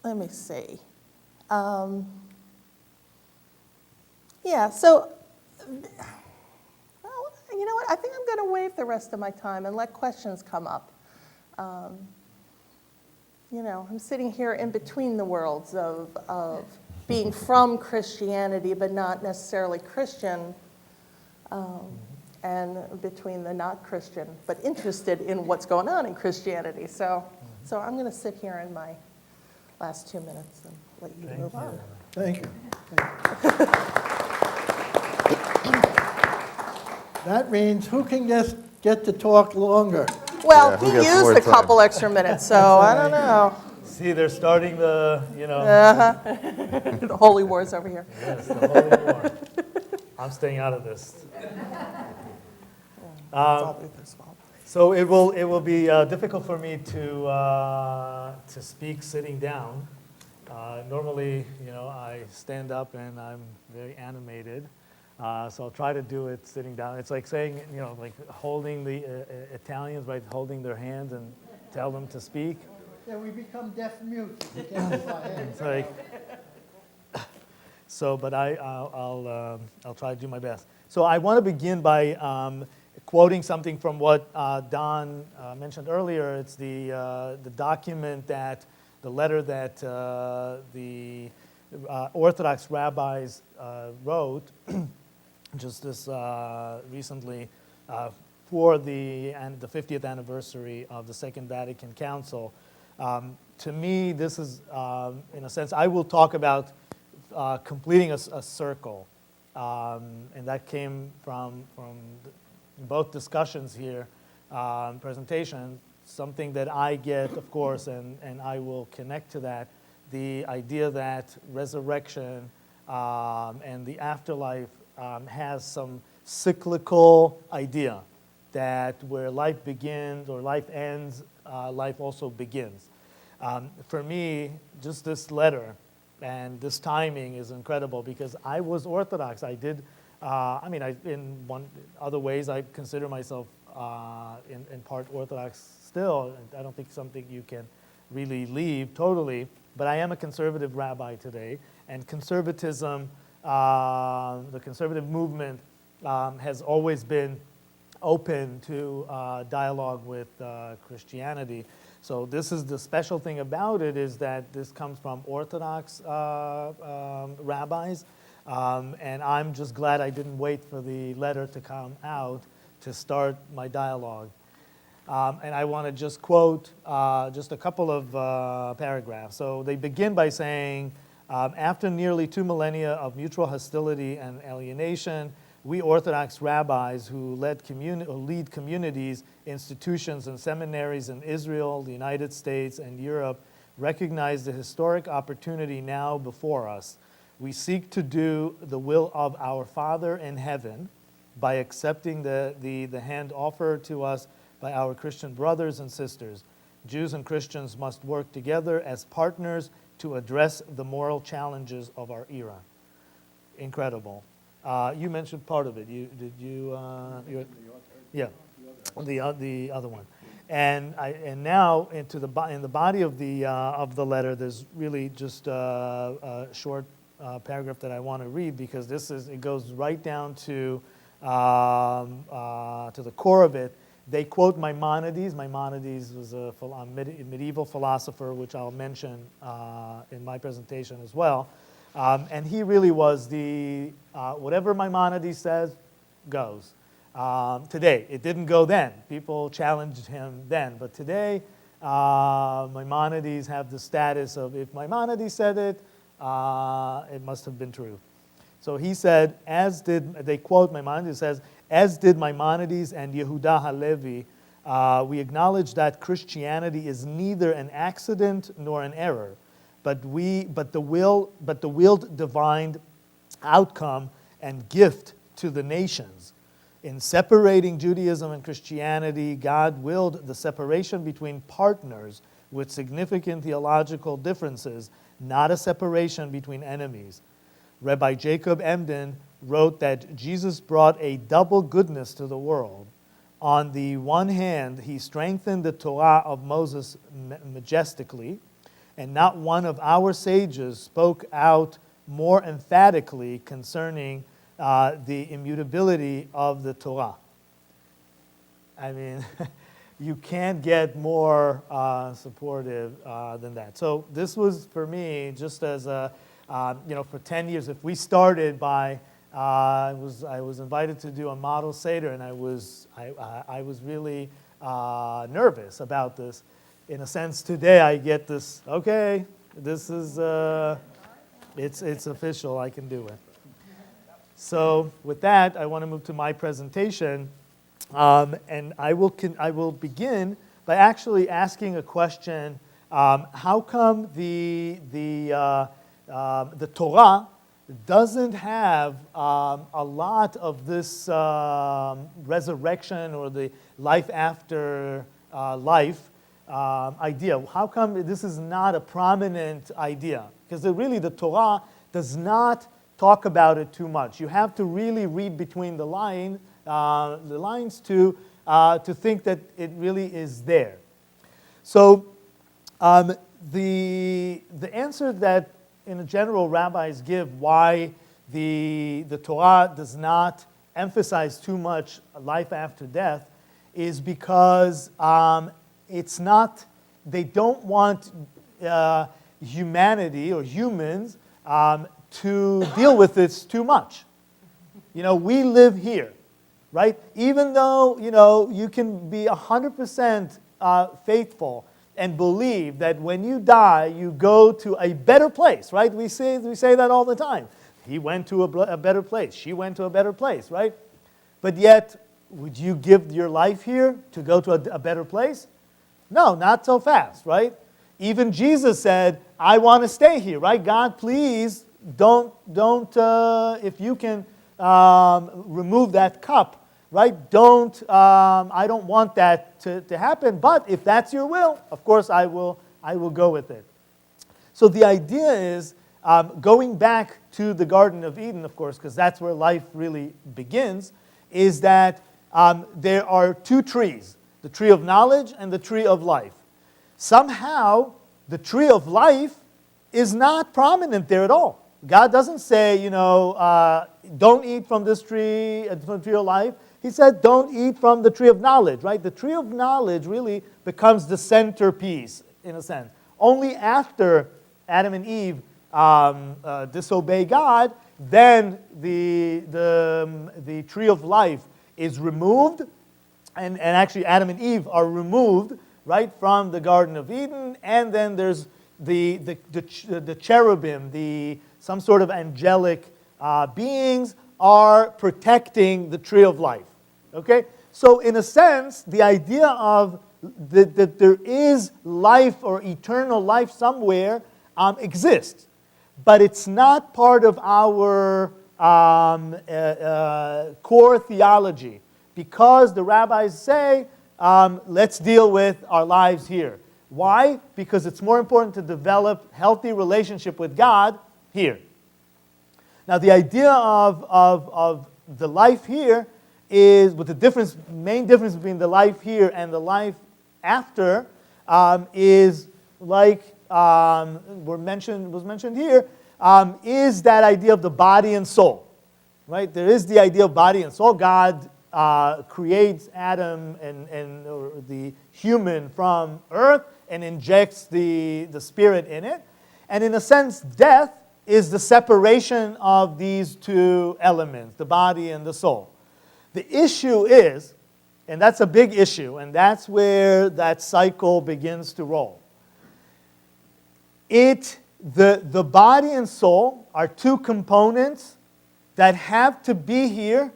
Let me see. Yeah, so, well, you know what? I think I'm going to waive the rest of my time and let questions come up. I'm sitting here in between the worlds of being from Christianity but not necessarily Christian, and between the not Christian but interested in what's going on in Christianity. So I'm going to sit here in my last 2 minutes and let you move on. Thank you. That means who can get to talk longer? Well, Yeah, who he gets used more a time? couple extra minutes, so I don't know. See, they're starting the, The holy wars over here. yes, the Holy War. I'm staying out of this. It's all Luther's fault. So it will be difficult for me to speak sitting down. Normally, I stand up and I'm very animated. So I'll try to do it sitting down. It's like saying, like holding the Italians, right, holding their hands and tell them to speak. Yeah, we become deaf mute. We can't use our hands. It's like, but I'll try to do my best. So I want to begin by quoting something from what Don mentioned earlier. It's the document the letter that the Orthodox rabbis wrote just this recently for the 50th anniversary of the Second Vatican Council. To me, this is, in a sense, I will talk about completing a circle. And that came from both discussions here, presentation, something that I get, of course, and I will connect to that, the idea that resurrection and the afterlife has some cyclical idea that where life begins or life ends, life also begins. For me, just this letter and this timing is incredible because I was Orthodox. I did, in other ways, I consider myself in part Orthodox still. I don't think something you can really leave totally, but I am a conservative rabbi today, and conservatism, the conservative movement has always been open to dialogue with Christianity. So this is the special thing about it is that this comes from Orthodox rabbis, and I'm just glad I didn't wait for the letter to come out to start my dialogue. And I want to just quote just a couple of paragraphs. So they begin by saying, after nearly 2 millennia of mutual hostility and alienation, we Orthodox rabbis who lead communities, institutions, and seminaries in Israel, the United States, and Europe recognize the historic opportunity now before us. We seek to do the will of our Father in heaven by accepting the hand offered to us by our Christian brothers and sisters. Jews and Christians must work together as partners to address the moral challenges of our era. Incredible. You mentioned part of it. The other one, and now in the body of the letter, there's really just a short paragraph that I want to read because it goes right down to the core of it. They quote Maimonides. Maimonides was a medieval philosopher, which I'll mention in my presentation as well. And he really was whatever Maimonides says, goes. Today, it didn't go then. People challenged him then. But today, Maimonides have the status of if Maimonides said it, it must have been true. So he said, they quote Maimonides, it says, as did Maimonides and Yehuda Halevi, we acknowledge that Christianity is neither an accident nor an error, but the willed divine outcome and gift to the nations. In separating Judaism and Christianity, God willed the separation between partners with significant theological differences, not a separation between enemies. Rabbi Jacob Emden wrote that Jesus brought a double goodness to the world. On the one hand, he strengthened the Torah of Moses majestically, and not one of our sages spoke out more emphatically concerning the immutability of the Torah. I mean, you can't get more supportive than that. So this was, for me, just as a, for 10 years, if we started by, I was invited to do a model Seder, and I was really nervous about this. In a sense, today I get this, okay, this is, it's official, I can do it. So with that, I want to move to my presentation, and I will begin by actually asking a question. How come the Torah doesn't have a lot of this resurrection or the life after life idea? How come this is not a prominent idea? Because really the Torah does not talk about it too much. You have to really read between the lines to think that it really is there. So the answer that in general rabbis give why the Torah does not emphasize too much life after death is because it's not, they don't want humanity or humans to deal with this too much. We live here, right? Even though, you can be 100% faithful and believe that when you die, you go to a better place, right? We say that all the time. He went to a better place. She went to a better place, right? But yet, would you give your life here to go to a better place? No, not so fast, right? Even Jesus said, I want to stay here, right? God, please don't if you can remove that cup, right? I don't want that to happen, but if that's your will, of course I will go with it. So the idea is, going back to the Garden of Eden, of course, because that's where life really begins, is that there are two trees, the tree of knowledge and the tree of life. Somehow, the tree of life is not prominent there at all. God doesn't say, don't eat from this tree, from the tree of life. He said, don't eat from the tree of knowledge, right? The tree of knowledge really becomes the centerpiece, in a sense. Only after Adam and Eve disobey God, then the tree of life is removed, and actually Adam and Eve are removed, right, from the Garden of Eden, and then there's the cherubim, some sort of angelic beings are protecting the tree of life. Okay? So in a sense, the idea of that there is life or eternal life somewhere exists. But it's not part of our core theology. Because the rabbis say, let's deal with our lives here. Why? Because it's more important to develop healthy relationship with God here. Now the idea of the life here is, with the main difference between the life here and the life after, is like was mentioned here, is that idea of the body and soul. Right? There is the idea of body and soul. God creates Adam or the human from earth and injects the spirit in it. And in a sense, death is the separation of these two elements, the body and the soul. The issue is, and that's a big issue, and that's where that cycle begins to roll. The body and soul are two components that have to be here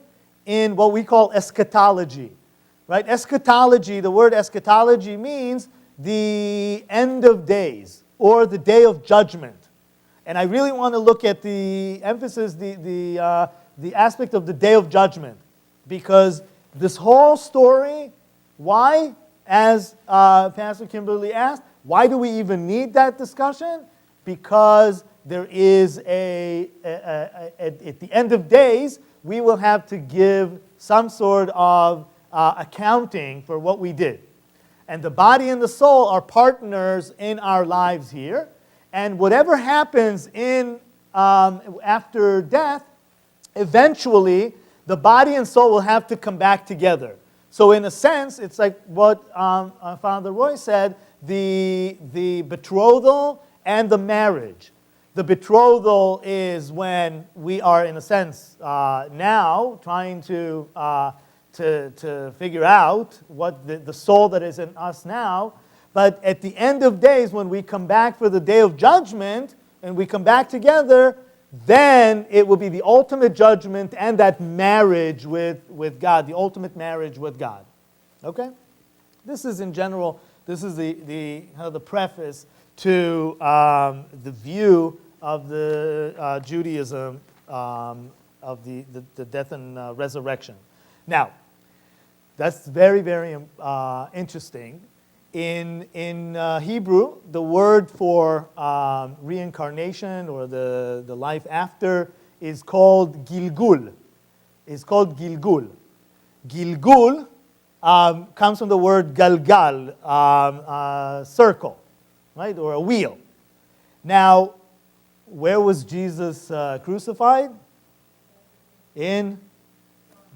in what we call eschatology. Right? Eschatology, the word eschatology means the end of days or the day of judgment. And I really want to look at the emphasis, the aspect of the day of judgment, because this whole story, why, as Pastor Kimberly asked, why do we even need that discussion? Because there is at the end of days, we will have to give some sort of accounting for what we did. And the body and the soul are partners in our lives here. And whatever happens in after death, eventually the body and soul will have to come back together. So in a sense, it's like what Father Roy said, the betrothal and the marriage. The betrothal is when we are, in a sense, now trying to figure out what the soul that is in us now. But at the end of days, when we come back for the day of judgment, and we come back together, then it will be the ultimate judgment and that marriage with God, the ultimate marriage with God. Okay? This is in general, this is the preface to the view of the Judaism of the death and resurrection. Now, that's very, very interesting. In Hebrew, the word for reincarnation or the life after is called Gilgul. It's called Gilgul. Gilgul comes from the word Galgal, circle, right, or a wheel. Now, where was Jesus crucified? In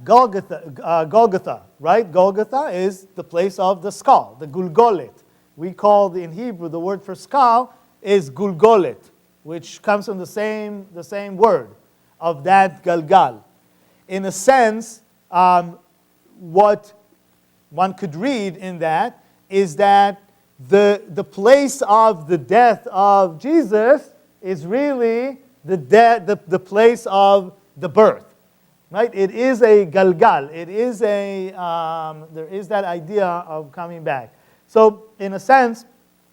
Golgotha, right? Golgotha is the place of the skull, the Gulgolet. We call in Hebrew the word for skull is Gulgolet, which comes from the same word of that Galgal. In a sense, what one could read in that is that the place of the death of Jesus is really the place of the birth. Right? It is a galgal. It is there is that idea of coming back. So in a sense,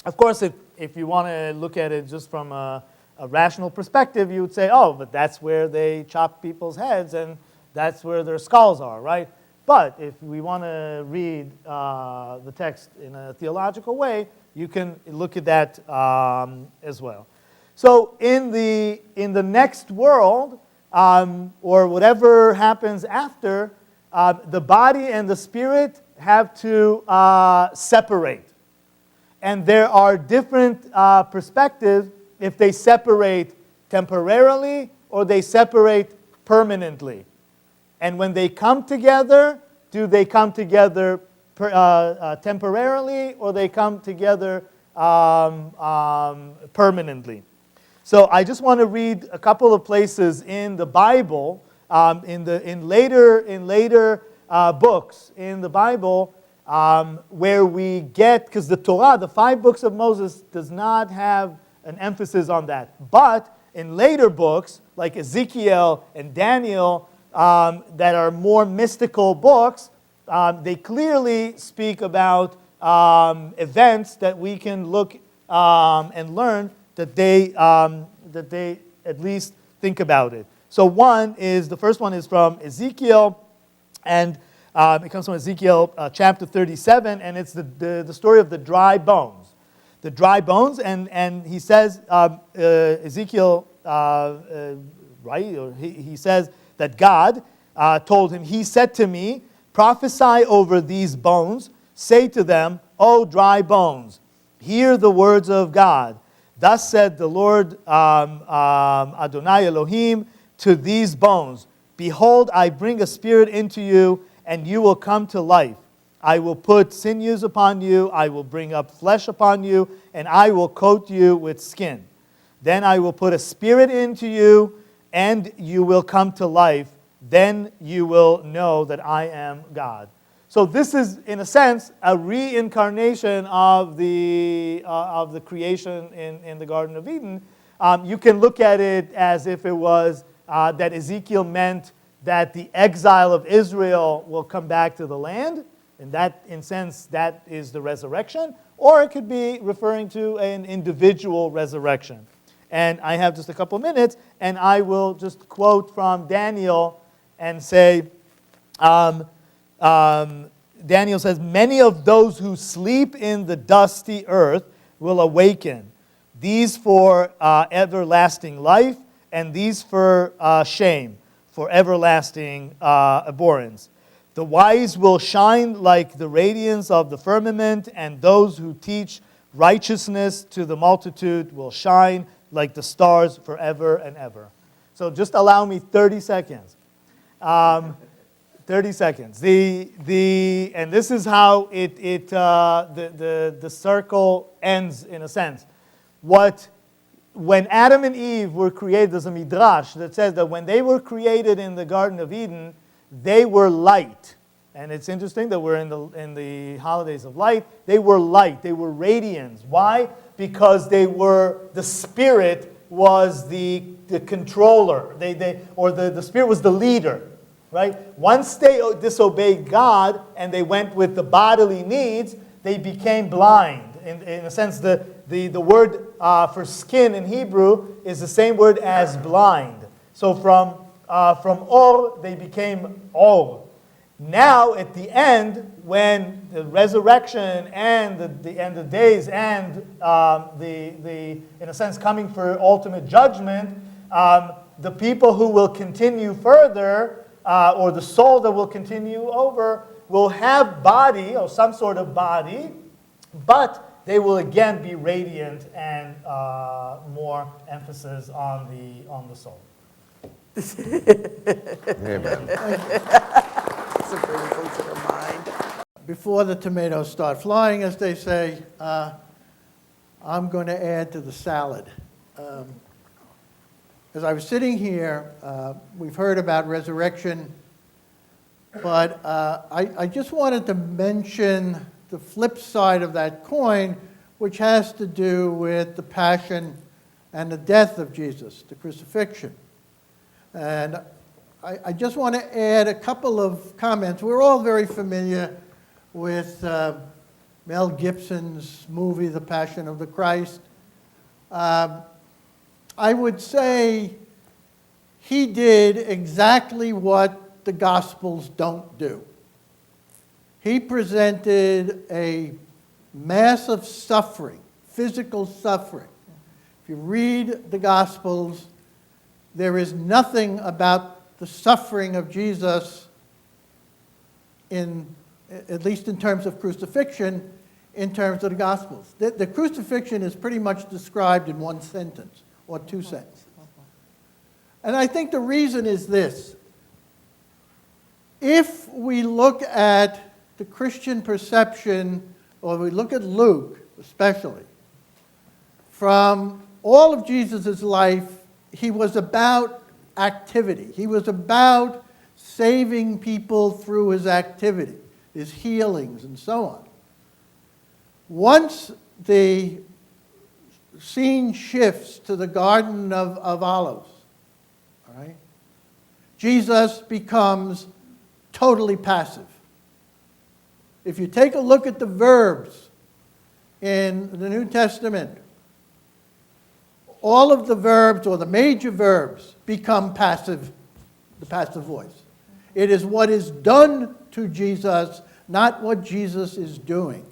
of course, if you want to look at it just from a rational perspective, you would say, oh, but that's where they chop people's heads and that's where their skulls are, right? But if we want to read the text in a theological way, you can look at that as well. So in the next world, or whatever happens after, the body and the spirit have to separate. And there are different perspectives if they separate temporarily or they separate permanently. And when they come together, do they come together temporarily or they come together permanently? So I just want to read a couple of places in the Bible, in later books in the Bible, where we get, because the Torah, the 5 books of Moses, does not have an emphasis on that. But in later books, like Ezekiel and Daniel, that are more mystical books, they clearly speak about events that we can look and learn that they at least think about it. So the first one is from Ezekiel, and it comes from Ezekiel chapter 37, and it's the story of the dry bones. The dry bones, and he says, Ezekiel, right, or he says that God told him, he said to me, prophesy over these bones, say to them, O dry bones, hear the words of God. Thus said the Lord Adonai Elohim to these bones, behold, I bring a spirit into you, and you will come to life. I will put sinews upon you, I will bring up flesh upon you, and I will coat you with skin. Then I will put a spirit into you, and you will come to life. Then you will know that I am God. So this is, in a sense, a reincarnation of the creation in the Garden of Eden. You can look at it as if it was that Ezekiel meant that the exile of Israel will come back to the land, and that, in sense, that is the resurrection, or it could be referring to an individual resurrection. And I have just a couple of minutes, and I will just quote from Daniel and say, Daniel says, "Many of those who sleep in the dusty earth will awaken, these for everlasting life, and these for shame, for everlasting abhorrence. The wise will shine like the radiance of the firmament, and those who teach righteousness to the multitude will shine like the stars forever and ever." So just allow me 30 seconds. 30 seconds. And this is how the circle ends, in a sense. When Adam and Eve were created, there's a midrash that says that when they were created in the Garden of Eden, they were light. And it's interesting that we're in the holidays of light. They were light. They were radiance. Why? Because the spirit was the controller. The spirit was the leader. Right? Once they disobeyed God and they went with the bodily needs, they became blind. In a sense, the word for skin in Hebrew is the same word as blind. So from or, they became or. Now, at the end, when the resurrection and the end of days and in a sense, coming for ultimate judgment, the people who will continue further, or the soul that will continue over, will have body, or some sort of body, but they will again be radiant and more emphasis on the soul. Amen. So bring things to their mind. Before the tomatoes start flying, as they say, I'm going to add to the salad. As I was sitting here, we've heard about resurrection, but I just wanted to mention the flip side of that coin, which has to do with the passion and the death of Jesus, the crucifixion. And I just want to add a couple of comments. We're all very familiar with Mel Gibson's movie, The Passion of the Christ. I would say he did exactly what the Gospels don't do. He presented a mass of suffering, physical suffering. If you read the Gospels, there is nothing about the suffering of Jesus, at least in terms of crucifixion, in terms of the Gospels. The crucifixion is pretty much described in one sentence or two sentences. And I think the reason is this. If we look at the Christian perception, or we look at Luke especially, from all of Jesus' life, he was about activity. He was about saving people through his activity, his healings, and so on. Once the scene shifts to the Garden of Olives, all right, Jesus becomes totally passive. If you take a look at the verbs in the New Testament, all of the verbs, or the major verbs, become passive, the passive voice. It is what is done to Jesus, not what Jesus is doing.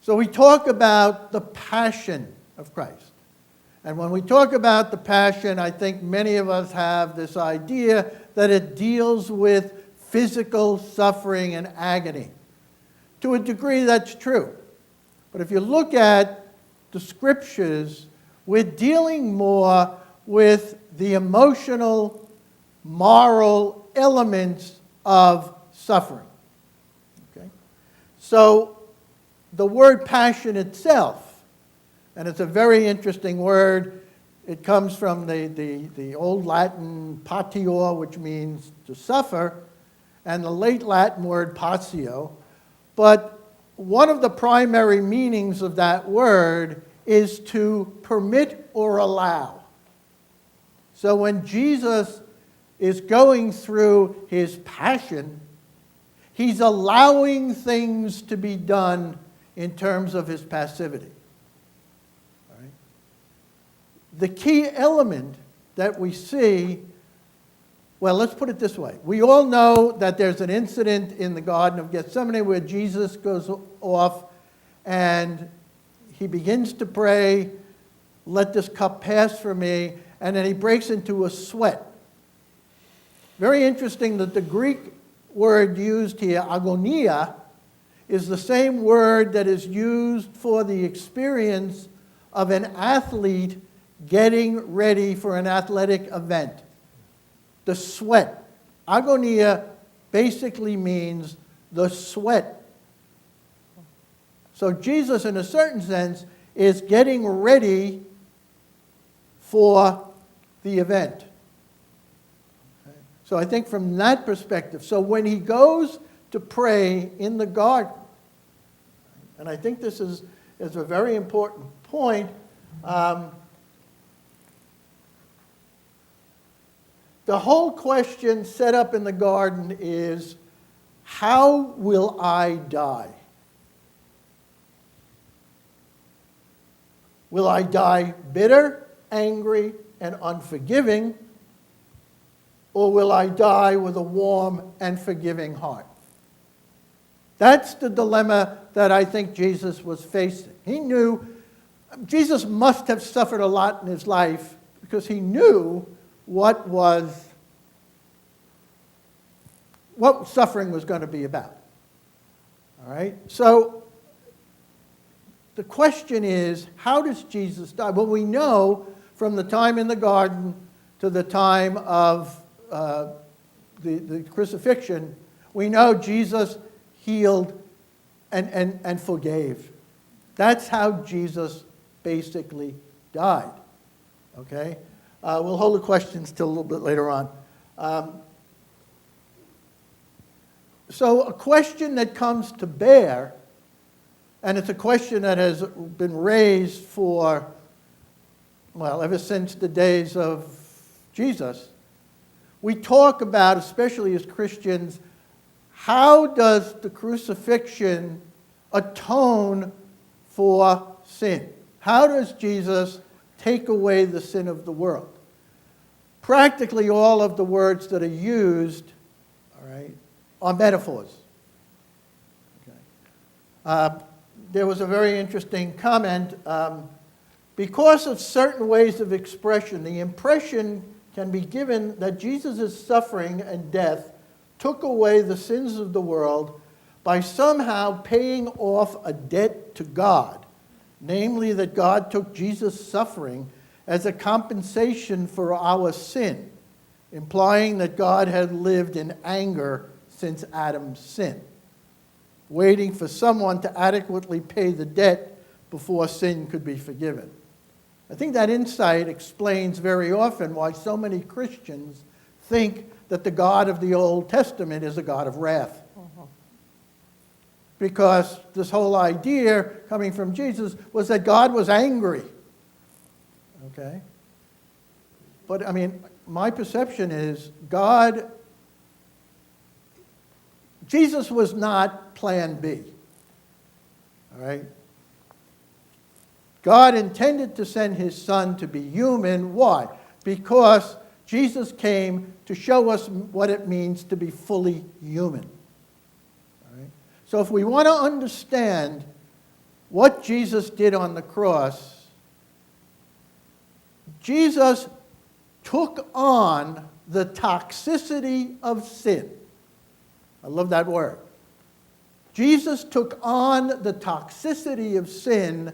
So we talk about the passion of Christ. And when we talk about the passion, I think many of us have this idea that it deals with physical suffering and agony. To a degree, that's true. But if you look at the scriptures, we're dealing more with the emotional, moral elements of suffering. Okay? So the word passion itself, and it's a very interesting word, it comes from the Old Latin patior, which means to suffer, and the late Latin word patio. But one of the primary meanings of that word is to permit or allow. So when Jesus is going through his passion, he's allowing things to be done in terms of his passivity. All right? The key element that we see, well, let's put it this way. We all know that there's an incident in the Garden of Gethsemane where Jesus goes off and he begins to pray, "Let this cup pass from me," and then he breaks into a sweat. Very interesting that the Greek word used here, agonia, is the same word that is used for the experience of an athlete getting ready for an athletic event. The sweat. Agonia basically means the sweat. So Jesus, in a certain sense, is getting ready for the event. So I think from that perspective, so when he goes to pray in the garden, and I think this is a very important point, the whole question set up in the garden is, how will I die? Will I die bitter, angry, and unforgiving? Or will I die with a warm and forgiving heart? That's the dilemma that I think Jesus was facing. He knew, Jesus must have suffered a lot in his life because he knew what suffering was going to be about. All right? So the question is, how does Jesus die? Well, we know from the time in the garden to the time of the crucifixion, we know Jesus healed and forgave. That's how Jesus basically died. Okay? We'll hold the questions till a little bit later on. So a question that comes to bear, and it's a question that has been raised for, well, ever since the days of Jesus. We talk about, especially as Christians, how does the crucifixion atone for sin? How does Jesus take away the sin of the world? Practically all of the words that are used, all right, are metaphors. Okay. There was a very interesting comment. Because of certain ways of expression, the impression can be given that Jesus' suffering and death took away the sins of the world by somehow paying off a debt to God, namely that God took Jesus' suffering as a compensation for our sin, implying that God had lived in anger since Adam's sin, waiting for someone to adequately pay the debt before sin could be forgiven. I think that insight explains very often why so many Christians think that the God of the Old Testament is a God of wrath. Because this whole idea coming from Jesus was that God was angry. Okay? But I mean, my perception is Jesus was not plan B. All right? God intended to send his son to be human. Why? Because Jesus came to show us what it means to be fully human. All right? So if we want to understand what Jesus did on the cross, Jesus took on the toxicity of sin. I love that word. Jesus took on the toxicity of sin,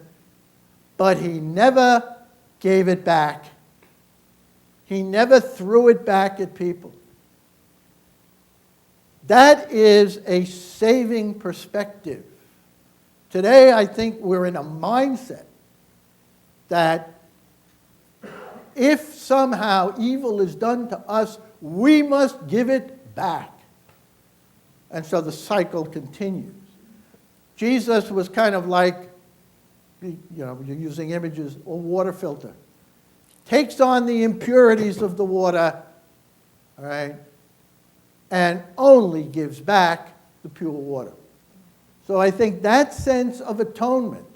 but he never gave it back. He never threw it back at people. That is a saving perspective. Today, I think we're in a mindset that if somehow evil is done to us, we must give it back. And so the cycle continues. Jesus was kind of like, you're using images, a water filter. takes on the impurities of the water, all right, and only gives back the pure water. So I think that sense of atonement,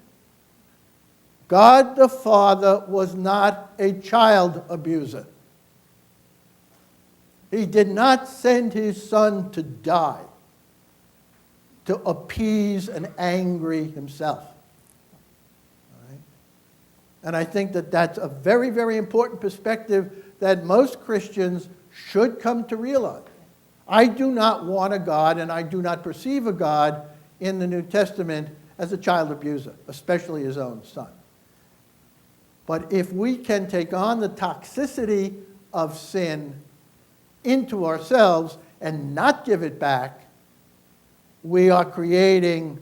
God the Father was not a child abuser. He did not send his son to die to appease an angry himself. All right? And I think that that's a very, very important perspective that most Christians should come to realize. I do not want a God, and I do not perceive a God in the New Testament as a child abuser, especially his own son. But if we can take on the toxicity of sin into ourselves and not give it back, we are creating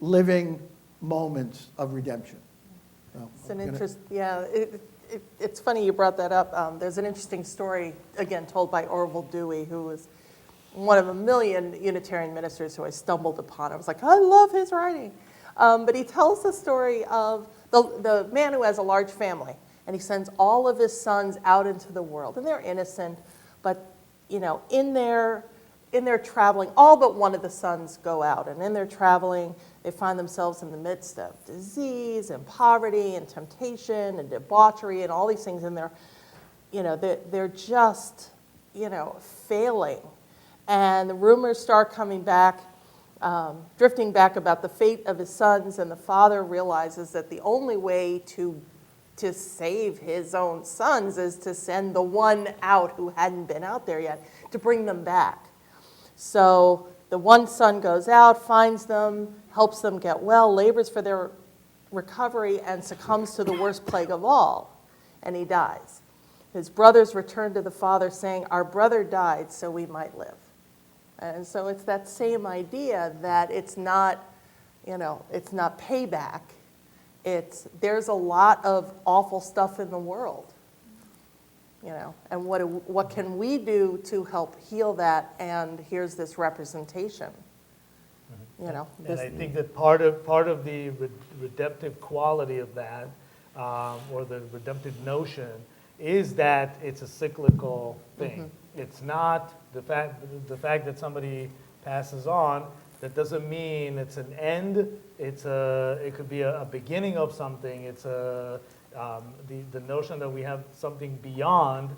living moments of redemption. So, It's an interest, yeah, it's funny you brought that up. There's an interesting story, again, told by Orville Dewey, who was one of a million Unitarian ministers who I stumbled upon. I was like, I love his writing. But he tells the story of the man who has a large family, and he sends all of his sons out into the world, and they're innocent, but you know, in their traveling, all but one of the sons go out, and in their traveling, they find themselves in the midst of disease and poverty and temptation and debauchery and all these things, and they're just, failing. And the rumors start coming back, drifting back about the fate of his sons, and the father realizes that the only way to save his own sons is to send the one out who hadn't been out there yet, to bring them back. So the one son goes out, finds them, helps them get well, labors for their recovery, and succumbs to the worst plague of all, and he dies. His brothers return to the father saying, our brother died so we might live. And so it's that same idea that it's not payback. There's a lot of awful stuff in the world, and what can we do to help heal that? And here's this representation, And I think that part of the redemptive quality of that, or the redemptive notion, is that it's a cyclical thing. Mm-hmm. It's not the fact that somebody passes on. That doesn't mean it's an end. It could be a beginning of something. It's the notion that we have something beyond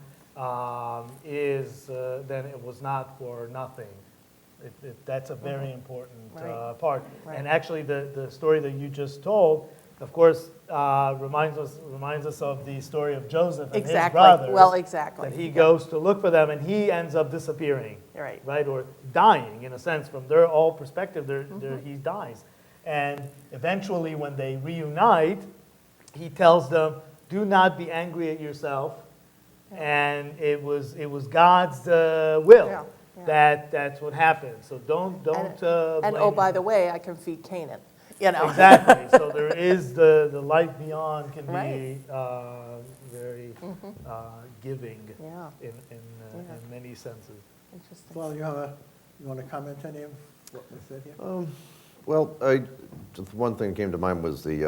is then it was not for nothing. That's a very important part. Right. And actually, the story that you just told, of course, reminds us of the story of Joseph and his brothers. Well, exactly. That he goes to look for them, and he ends up disappearing. Right, or dying in a sense from their all perspective. He dies, and eventually, when they reunite, he tells them, "Do not be angry at yourself," and it was God's will. Yeah. That's what happened. So don't and oh, by the way, I can feed Canaan. Exactly. So there is the life beyond can be very giving in many senses. Interesting. Well, you want to comment any of what was said here? Well, just one thing that came to mind was the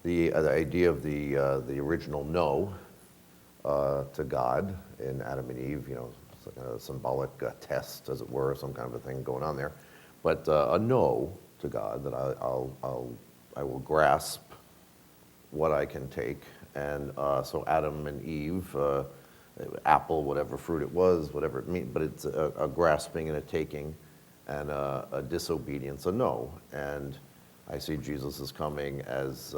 idea of the original no to God in Adam and Eve. A symbolic test, as it were, some kind of a thing going on there. But a no to God, that I will grasp what I can take, and so Adam and Eve, apple, whatever fruit it was, whatever it means, but it's a grasping and a taking, and a disobedience, a no. And I see Jesus is coming as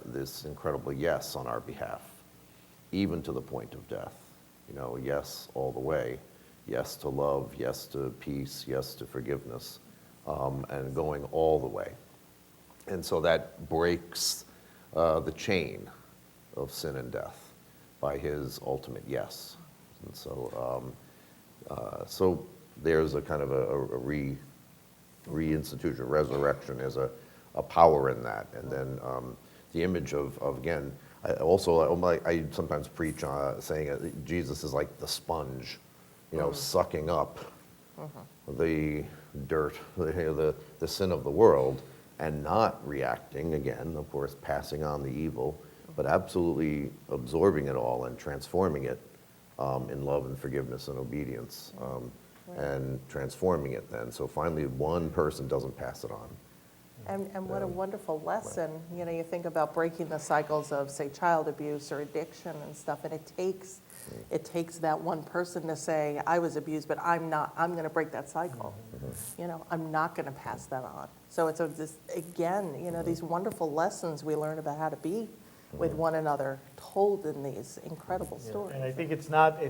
this incredible yes on our behalf, even to the point of death. Yes all the way, yes to love, yes to peace, yes to forgiveness. And going all the way. And so that breaks the chain of sin and death by his ultimate yes. And so so there's a kind of a reinstitution, resurrection is a power in that. And then the image of again, I sometimes preach saying Jesus is like the sponge, sucking up the dirt, the sin of the world, and not reacting, again, of course, passing on the evil, but absolutely absorbing it all and transforming it in love and forgiveness and obedience, and transforming it then. So finally, one person doesn't pass it on. And what a wonderful lesson. You know, you think about breaking the cycles of, say, child abuse or addiction and stuff, and it takes that one person to say, I was abused, but I'm going to break that cycle. You know, I'm not going to pass that on. So it's again, you know, these wonderful lessons we learn about how to be with one another, told in these incredible stories. And I think it's not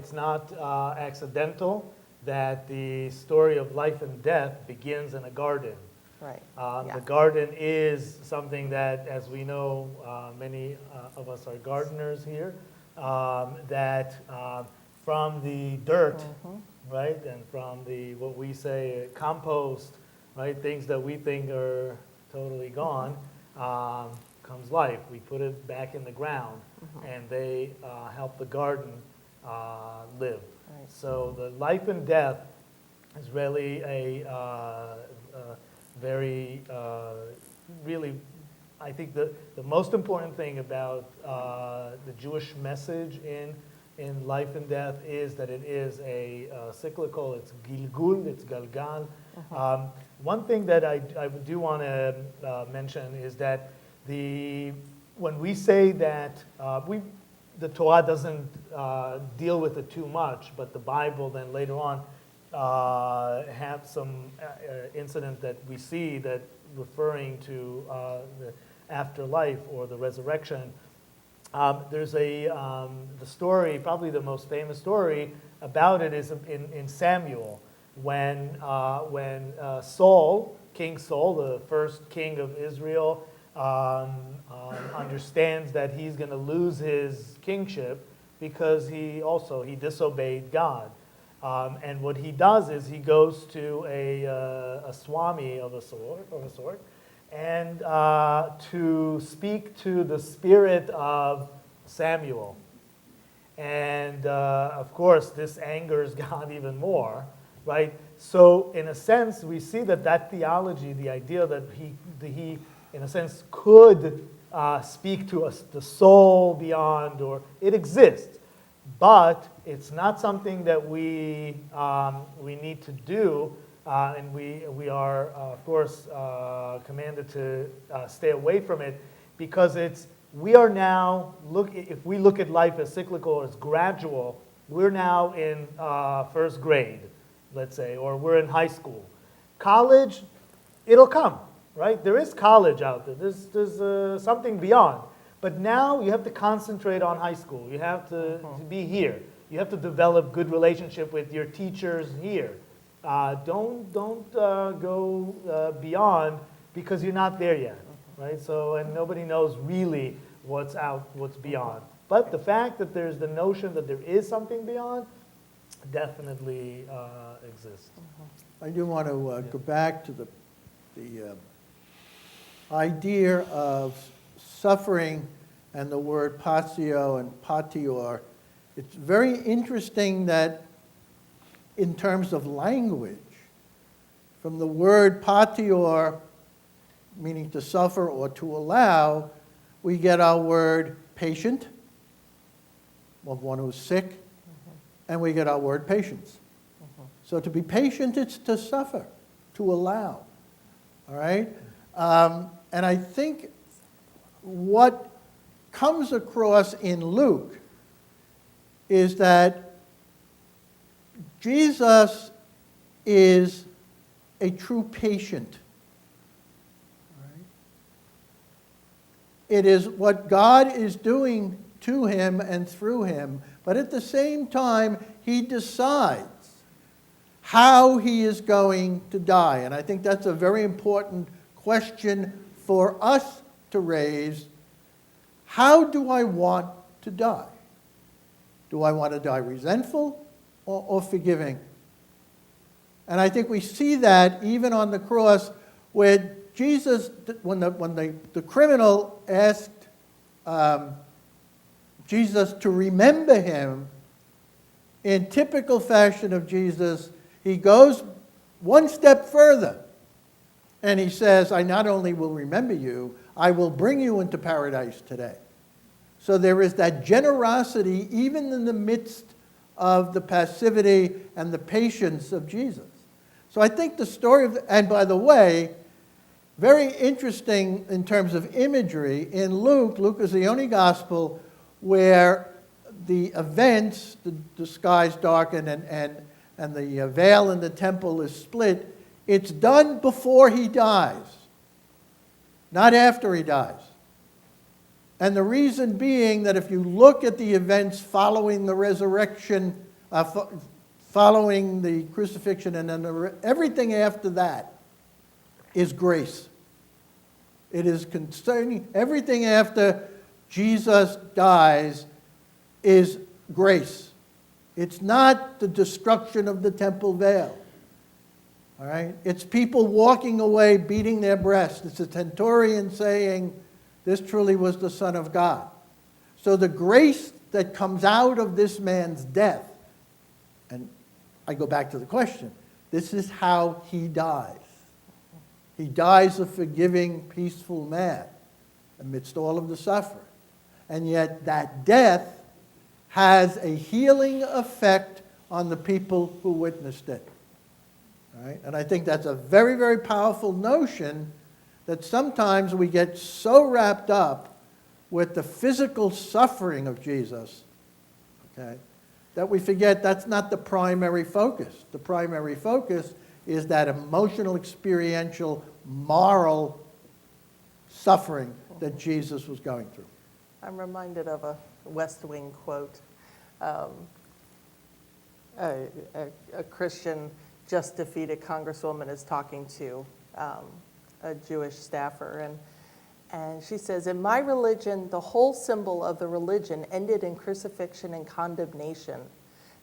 accidental that the story of life and death begins in a garden. Right. The garden is something that, as we know, many of us are gardeners here, that from the dirt, right, and from the, what we say, compost, right, things that we think are totally gone, comes life. We put it back in the ground, and they help the garden live. Right. So the life and death is really a very, really, I think the most important thing about the Jewish message in life and death is that it is a cyclical, it's gilgul, it's galgal. One thing that I do want to mention is that when we say that the Torah doesn't deal with it too much, but the Bible then later on have some incident that we see that referring to the afterlife or the resurrection. There's the story, probably the most famous story about it is in Samuel, when Saul, King Saul, the first king of Israel, understands that he's going to lose his kingship because he disobeyed God. And what he does is he goes to a swami of a sort, and to speak to the spirit of Samuel. And of course, this angers God even more, right? So in a sense, we see that theology, the idea that he in a sense could speak to us, the soul beyond, or it exists. But it's not something that we need to do, and we are, of course, commanded to stay away from it, because we are now, if we look at life as cyclical or as gradual, we're now in first grade, let's say, or we're in high school. College, it'll come, right? There is college out there. There's something beyond. But now you have to concentrate on high school. You have to be here. You have to develop good relationship with your teachers here. Don't go beyond, because you're not there yet, right? So, and nobody knows really what's beyond. But the fact that there's the notion that there is something beyond definitely exists. I do want to go back to the idea of suffering and the word patio and patior. It's very interesting that in terms of language, from the word patior, meaning to suffer or to allow, we get our word patient, of one who's sick, and we get our word patience. So to be patient, it's to suffer, to allow. All right? And I think what comes across in Luke is that Jesus is a true patient. All right? It is what God is doing to him and through him, but at the same time, he decides how he is going to die. And I think that's a very important question for us to raise. How do I want to die? Do I want to die resentful or forgiving? And I think we see that even on the cross, where Jesus, when the criminal asked Jesus to remember him, in typical fashion of Jesus, he goes one step further. And he says, I not only will remember you, I will bring you into paradise today. So there is that generosity even in the midst of the passivity and the patience of Jesus. So I think the story of, and by the way, very interesting in terms of imagery, in Luke is the only gospel where the events, the sky's darkened and the veil in the temple is split, it's done before he dies, not after he dies. And the reason being that if you look at the events following the resurrection, following the crucifixion, and then everything after that is grace. It is concerning, everything after Jesus dies is grace. It's not the destruction of the temple veil. All right? It's people walking away, beating their breast. It's a centurion saying, this truly was the Son of God. So the grace that comes out of this man's death, and I go back to the question, this is how he dies. He dies a forgiving, peaceful man amidst all of the suffering. And yet that death has a healing effect on the people who witnessed it. All right? And I think that's a very, very powerful notion that sometimes we get so wrapped up with the physical suffering of Jesus, okay, that we forget that's not the primary focus. The primary focus is that emotional, experiential, moral suffering that Jesus was going through. I'm reminded of a West Wing quote. A Christian just defeated congresswoman is talking to a Jewish staffer, and she says, in my religion, the whole symbol of the religion ended in crucifixion and condemnation.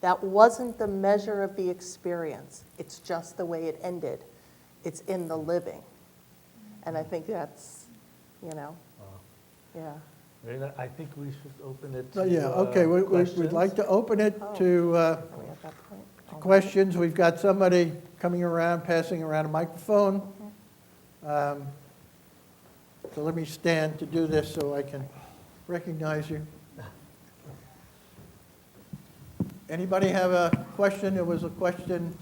That wasn't the measure of the experience. It's just the way it ended. It's in the living. And I think that's, yeah. I think we should open it So, to yeah, okay, we'd questions. like to open it to Are we at that point? questions. We've got somebody coming around, passing around a microphone. So let me stand to do this so I can recognize you. Anybody have a question? There was a question.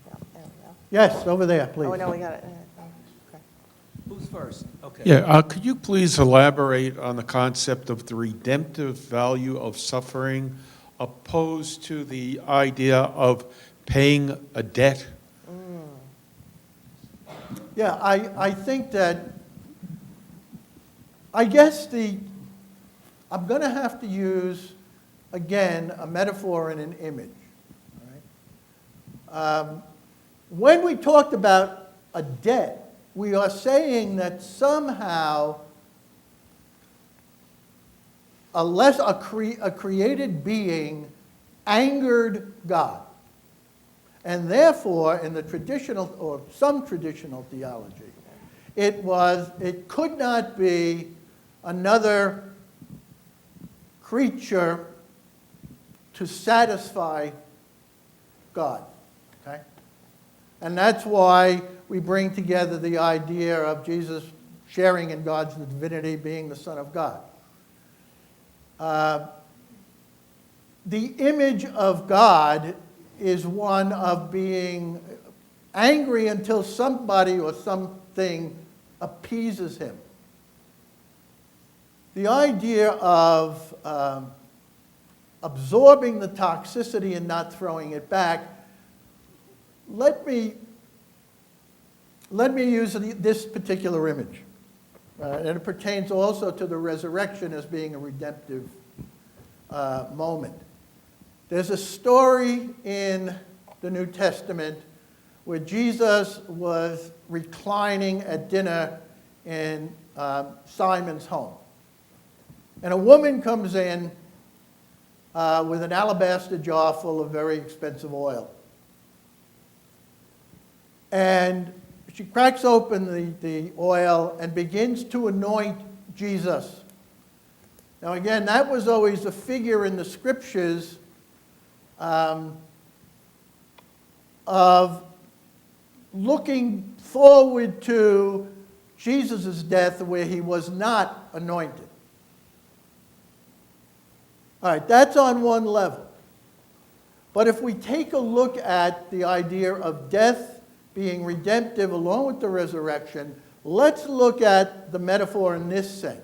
Yeah, there we go. Yes, over there, please. Oh, no, we got it. Okay. Who's first? Okay. Yeah, could you please elaborate on the concept of the redemptive value of suffering opposed to the idea of paying a debt? Yeah, I think that, I guess I'm going to have to use, again, a metaphor and an image. All right? When we talked about a debt, we are saying that somehow a created being angered God. And therefore, in the traditional, or some traditional theology, it could not be another creature to satisfy God. Okay? And that's why we bring together the idea of Jesus sharing in God's divinity, being the Son of God. The image of God is one of being angry until somebody or something appeases him. The idea of absorbing the toxicity and not throwing it back, let me use this particular image. And it pertains also to the resurrection as being a redemptive moment. There's a story in the New Testament where Jesus was reclining at dinner in Simon's home. And a woman comes in with an alabaster jar full of very expensive oil. And she cracks open the oil and begins to anoint Jesus. Now again, that was always a figure in the scriptures of looking forward to Jesus' death where he was not anointed. All right, that's on one level. But if we take a look at the idea of death being redemptive along with the resurrection, let's look at the metaphor in this sense.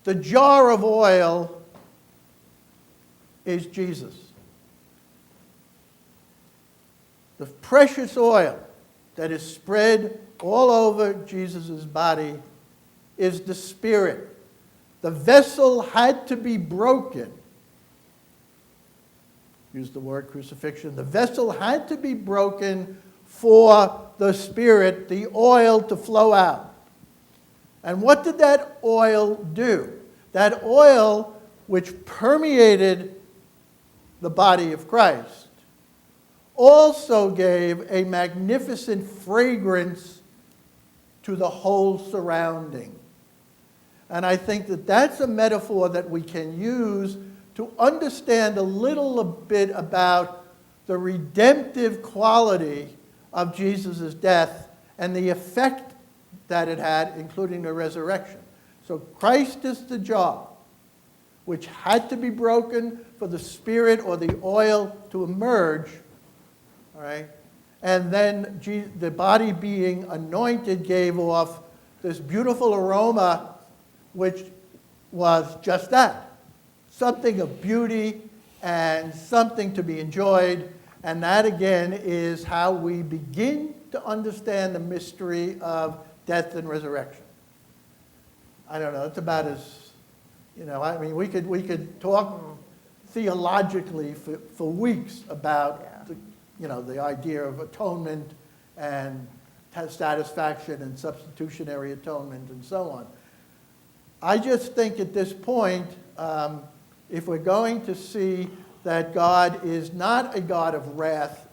The jar of oil is Jesus. The precious oil that is spread all over Jesus' body is the Spirit. The vessel had to be broken. Use the word crucifixion. The vessel had to be broken for the Spirit, the oil, to flow out. And what did that oil do? That oil, which permeated the body of Christ, also gave a magnificent fragrance to the whole surrounding. And I think that that's a metaphor that we can use to understand a little bit about the redemptive quality of Jesus' death and the effect that it had, including the resurrection. So Christ is the jar, which had to be broken for the Spirit or the oil to emerge, all right? And then the body being anointed gave off this beautiful aroma, which was just that. Something of beauty and something to be enjoyed. And that, again, is how we begin to understand the mystery of death and resurrection. I don't know, it's about as, I mean, we could talk theologically for weeks about, the idea of atonement and satisfaction and substitutionary atonement and so on. I just think at this point, if we're going to see that God is not a God of wrath,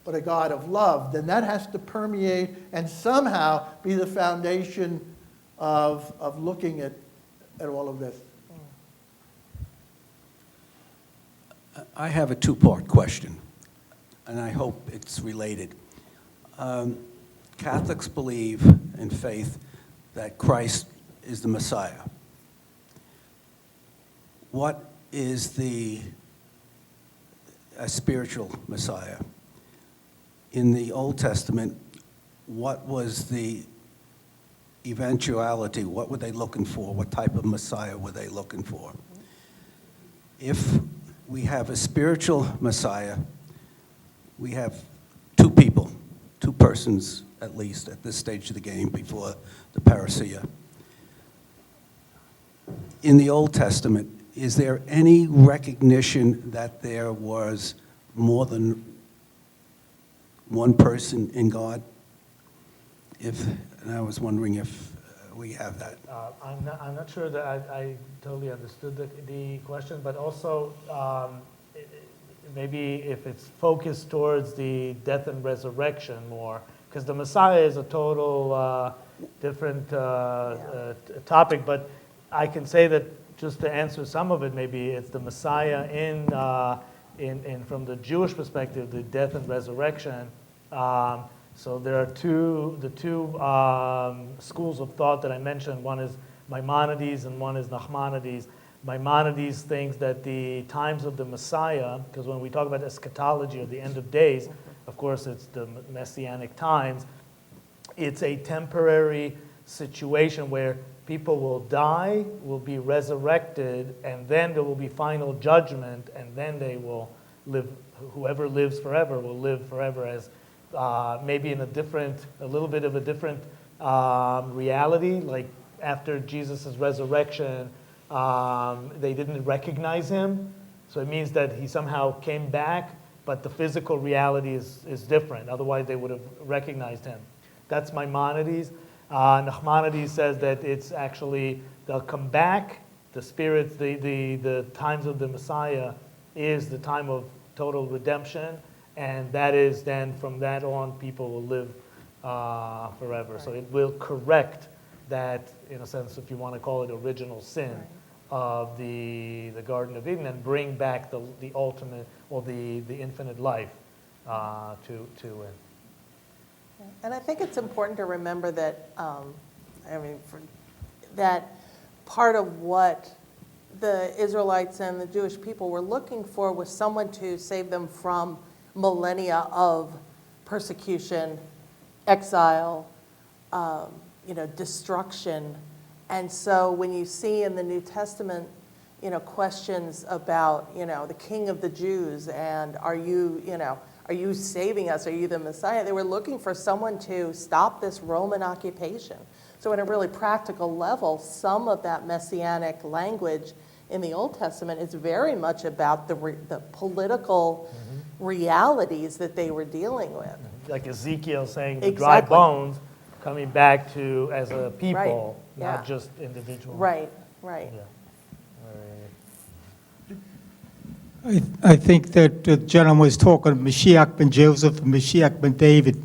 but a God of love, then that has to permeate and somehow be the foundation of looking at all of this. I have a two-part question, and I hope it's related. Catholics believe in faith that Christ is the Messiah. What is a spiritual Messiah? In the Old Testament, what was the eventuality? What were they looking for? What type of Messiah were they looking for? If we have a spiritual Messiah, we have two people, two persons at least at this stage of the game before the parousia. In the Old Testament, is there any recognition that there was more than one person in God? And I was wondering if we have that. I'm not sure that I totally understood the question, but also maybe if it's focused towards the death and resurrection more, because the Messiah is a total different topic, but I can say that just to answer some of it, maybe it's the Messiah in from the Jewish perspective, the death and resurrection. So there are the two schools of thought that I mentioned. One is Maimonides and one is Nachmanides. Maimonides thinks that the times of the Messiah, because when we talk about eschatology or the end of days, of course it's the messianic times, it's a temporary situation where people will die, will be resurrected, and then there will be final judgment, and then they will live, whoever lives forever will live forever as maybe in a little bit of a different reality. Like after Jesus' resurrection, they didn't recognize him. So it means that he somehow came back, but the physical reality is different. Otherwise, they would have recognized him. That's Maimonides. Nachmanides says that it's actually, they'll come back. The spirits, the times of the Messiah is the time of total redemption. And that is then, from that on, people will live forever. Right. So it will correct that, in a sense, if you want to call it original sin of the Garden of Eden, and bring back the ultimate, or the infinite life to it. And I think it's important to remember that, that part of what the Israelites and the Jewish people were looking for was someone to save them from millennia of persecution, exile, destruction. And so when you see in the New Testament, questions about, the King of the Jews and are you saving us? Are you the Messiah? They were looking for someone to stop this Roman occupation. So at a really practical level, some of that messianic language in the Old Testament is very much about the political realities that they were dealing with. Like Ezekiel saying the dry Exactly. bones coming back to as a people, Right, not yeah. just individuals. Right. Yeah. I think that the gentleman was talking Mashiach ben Joseph and Mashiach ben David.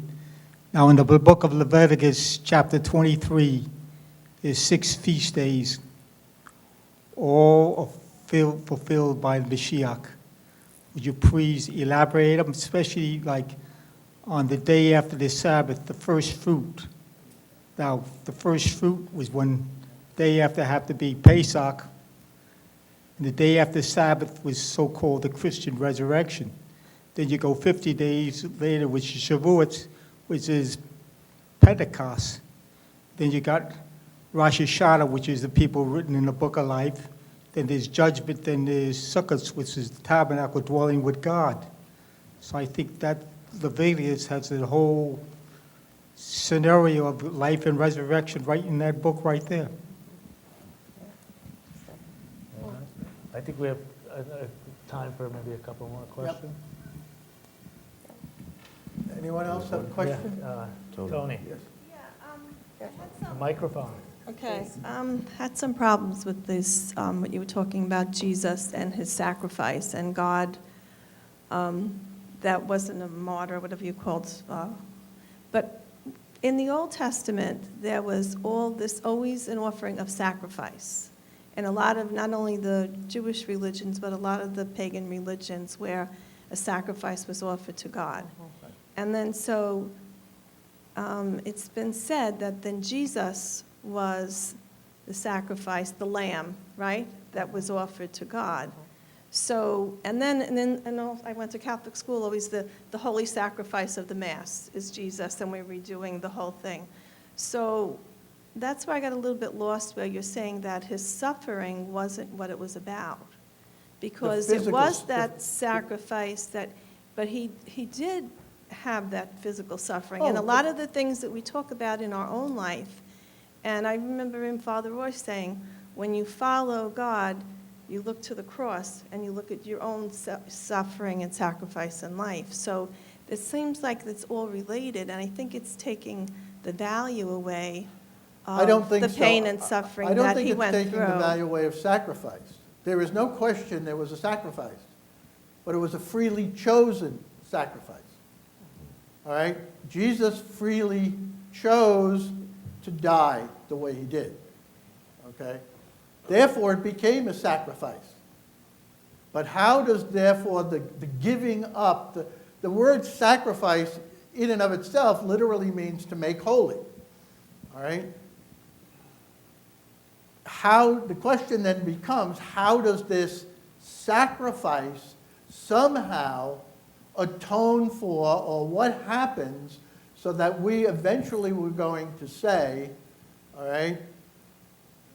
Now, in the book of Leviticus, chapter 23, there's 6 feast days, all fulfilled by Mashiach. Would you please elaborate them, especially like on the day after the Sabbath, the first fruit? Now, the first fruit was one day after have to be Pesach, and the day after Sabbath was so-called the Christian resurrection. Then you go 50 days later, which is Shavuot, which is Pentecost. Then you got Rosh Hashanah, which is the people written in the book of life. Then there's judgment, then there's Sukkot, which is the tabernacle dwelling with God. So I think that Leviticus has the whole scenario of life and resurrection right in that book right there. I think we have time for maybe a couple more questions. Anyone else have a question? Yeah, Tony, Yes. a microphone. Okay, had some problems with this, what you were talking about, Jesus and his sacrifice, and God, that wasn't a martyr, whatever you called, but in the Old Testament, there was always an offering of sacrifice. And a lot of, not only the Jewish religions, but a lot of the pagan religions where a sacrifice was offered to God. And then so it's been said that then Jesus was the sacrifice, the lamb, right, that was offered to God. So, and I went to Catholic school, always the holy sacrifice of the Mass is Jesus, and we're redoing the whole thing. So that's where I got a little bit lost, where you're saying that his suffering wasn't what it was about. Because it was that sacrifice but he did have that physical suffering. And a lot of the things that we talk about in our own life, and I remember in Father Roy saying, when you follow God, you look to the cross and you look at your own suffering and sacrifice in life. So it seems like it's all related, and I think it's taking the value away I don't think the so. pain and suffering that he went I don't think it's taking the through. value away of sacrifice. There is no question there was a sacrifice, but it was a freely chosen sacrifice. All right? Jesus freely chose to die the way he did. Okay? Therefore, it became a sacrifice. But how does, therefore, the giving up, the word sacrifice in and of itself literally means to make holy. All right? The question then becomes, how does this sacrifice somehow atone for, or what happens so that we eventually were going to say, all right,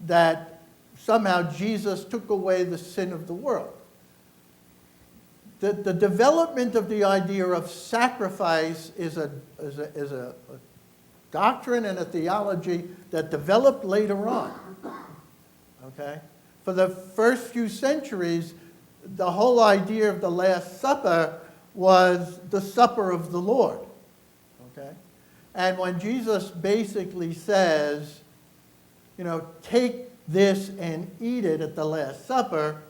that somehow Jesus took away the sin of the world. The development of the idea of sacrifice is a doctrine and a theology that developed later on. Okay? For the first few centuries, the whole idea of the Last Supper was the supper of the Lord. Okay? And when Jesus basically says, take this and eat it at the Last Supper,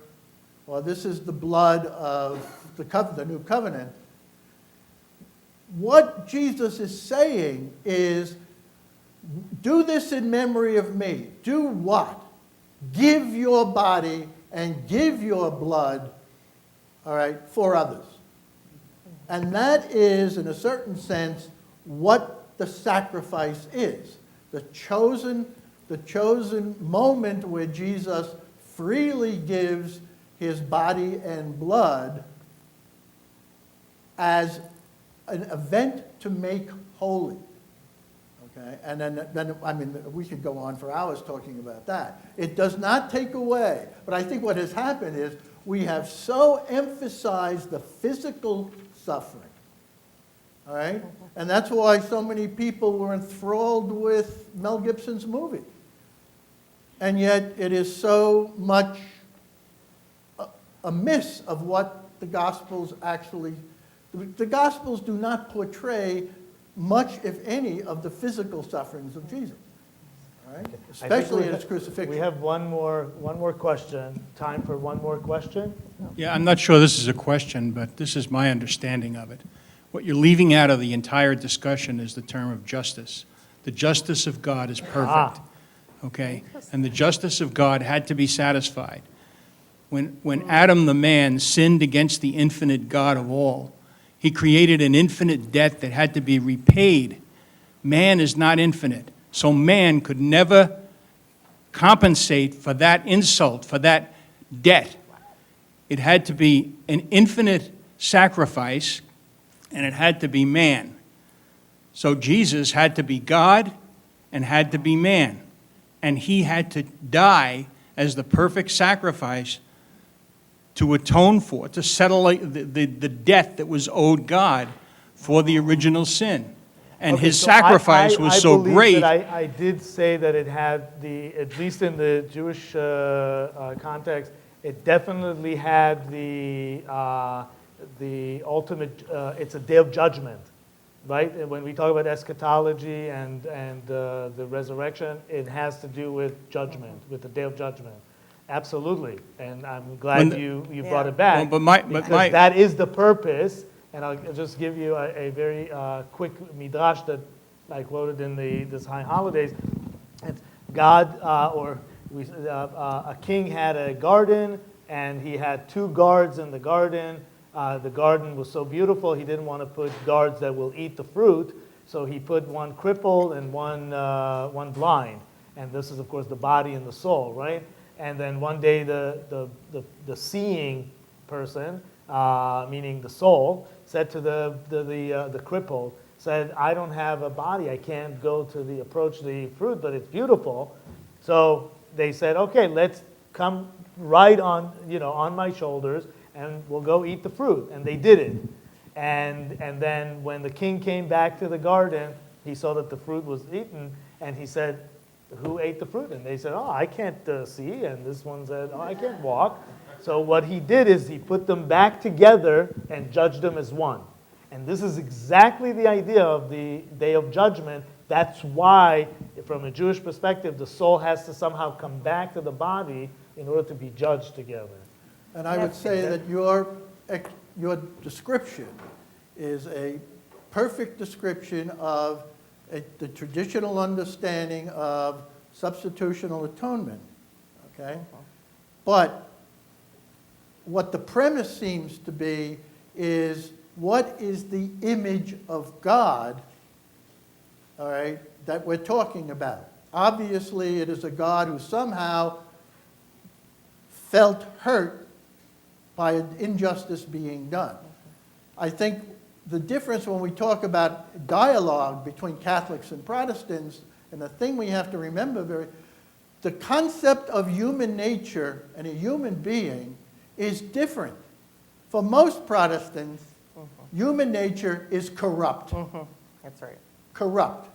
well, this is the blood of the new covenant. What Jesus is saying is, do this in memory of me. Do what? Give your body and give your blood, all right, for others. And that is, in a certain sense, what the sacrifice is. The chosen the chosen moment where Jesus freely gives his body and blood as an event to make holy. Okay? And then, I mean, we could go on for hours talking about that. It does not take away. But I think what has happened is we have so emphasized the physical suffering. All right? And that's why so many people were enthralled with Mel Gibson's movie. And yet it is so much a miss of what the Gospels actually... The Gospels do not portray much, if any, of the physical sufferings of Jesus. All right? Especially in his crucifixion. We have one more question. Time for one more question? Yeah, I'm not sure this is a question, but this is my understanding of it. What you're leaving out of the entire discussion is the term of justice. The justice of God is perfect, okay? And the justice of God had to be satisfied. When Adam the man sinned against the infinite God of all, he created an infinite debt that had to be repaid. Man is not infinite, so man could never compensate for that insult, for that debt. It had to be an infinite sacrifice, and it had to be man. So Jesus had to be God and had to be man. And he had to die as the perfect sacrifice to atone for, to settle the debt that was owed God for the original sin. And Okay, his so sacrifice was so believe great. that I did say that it had at least in the Jewish context, it definitely had the ultimate, it's a day of judgment, right? And when we talk about eschatology and the resurrection, it has to do with judgment, with the day of judgment. Absolutely, and I'm glad you brought it back. Well, but because that is the purpose, and I'll just give you a very quick midrash that I quoted in this High Holidays. It's God, a king had a garden, and he had 2 guards in the garden. The garden was so beautiful, he didn't want to put guards that will eat the fruit, so he put one crippled and one blind. And this is, of course, the body and the soul, right? And then one day the seeing person, meaning the soul, said to the crippled, said, I don't have a body, I can't go to approach the fruit, but it's beautiful. So they said, okay, let's come right on my shoulders, and we'll go eat the fruit. And they did it. And then when the king came back to the garden, he saw that the fruit was eaten, and he said, who ate the fruit? And they said, oh, I can't see. And this one said, oh, I can't walk. So what he did is he put them back together and judged them as one. And this is exactly the idea of the Day of Judgment. That's why, from a Jewish perspective, the soul has to somehow come back to the body in order to be judged together. And I would say that your description is a perfect description of the traditional understanding of substitutional atonement, okay? But what the premise seems to be is, what is the image of God, all right, that we're talking about? Obviously, it is a God who somehow felt hurt by an injustice being done. I think the difference when we talk about dialogue between Catholics and Protestants, and the thing we have to remember, the concept of human nature and a human being is different. For most Protestants, human nature is corrupt. That's right. Corrupt.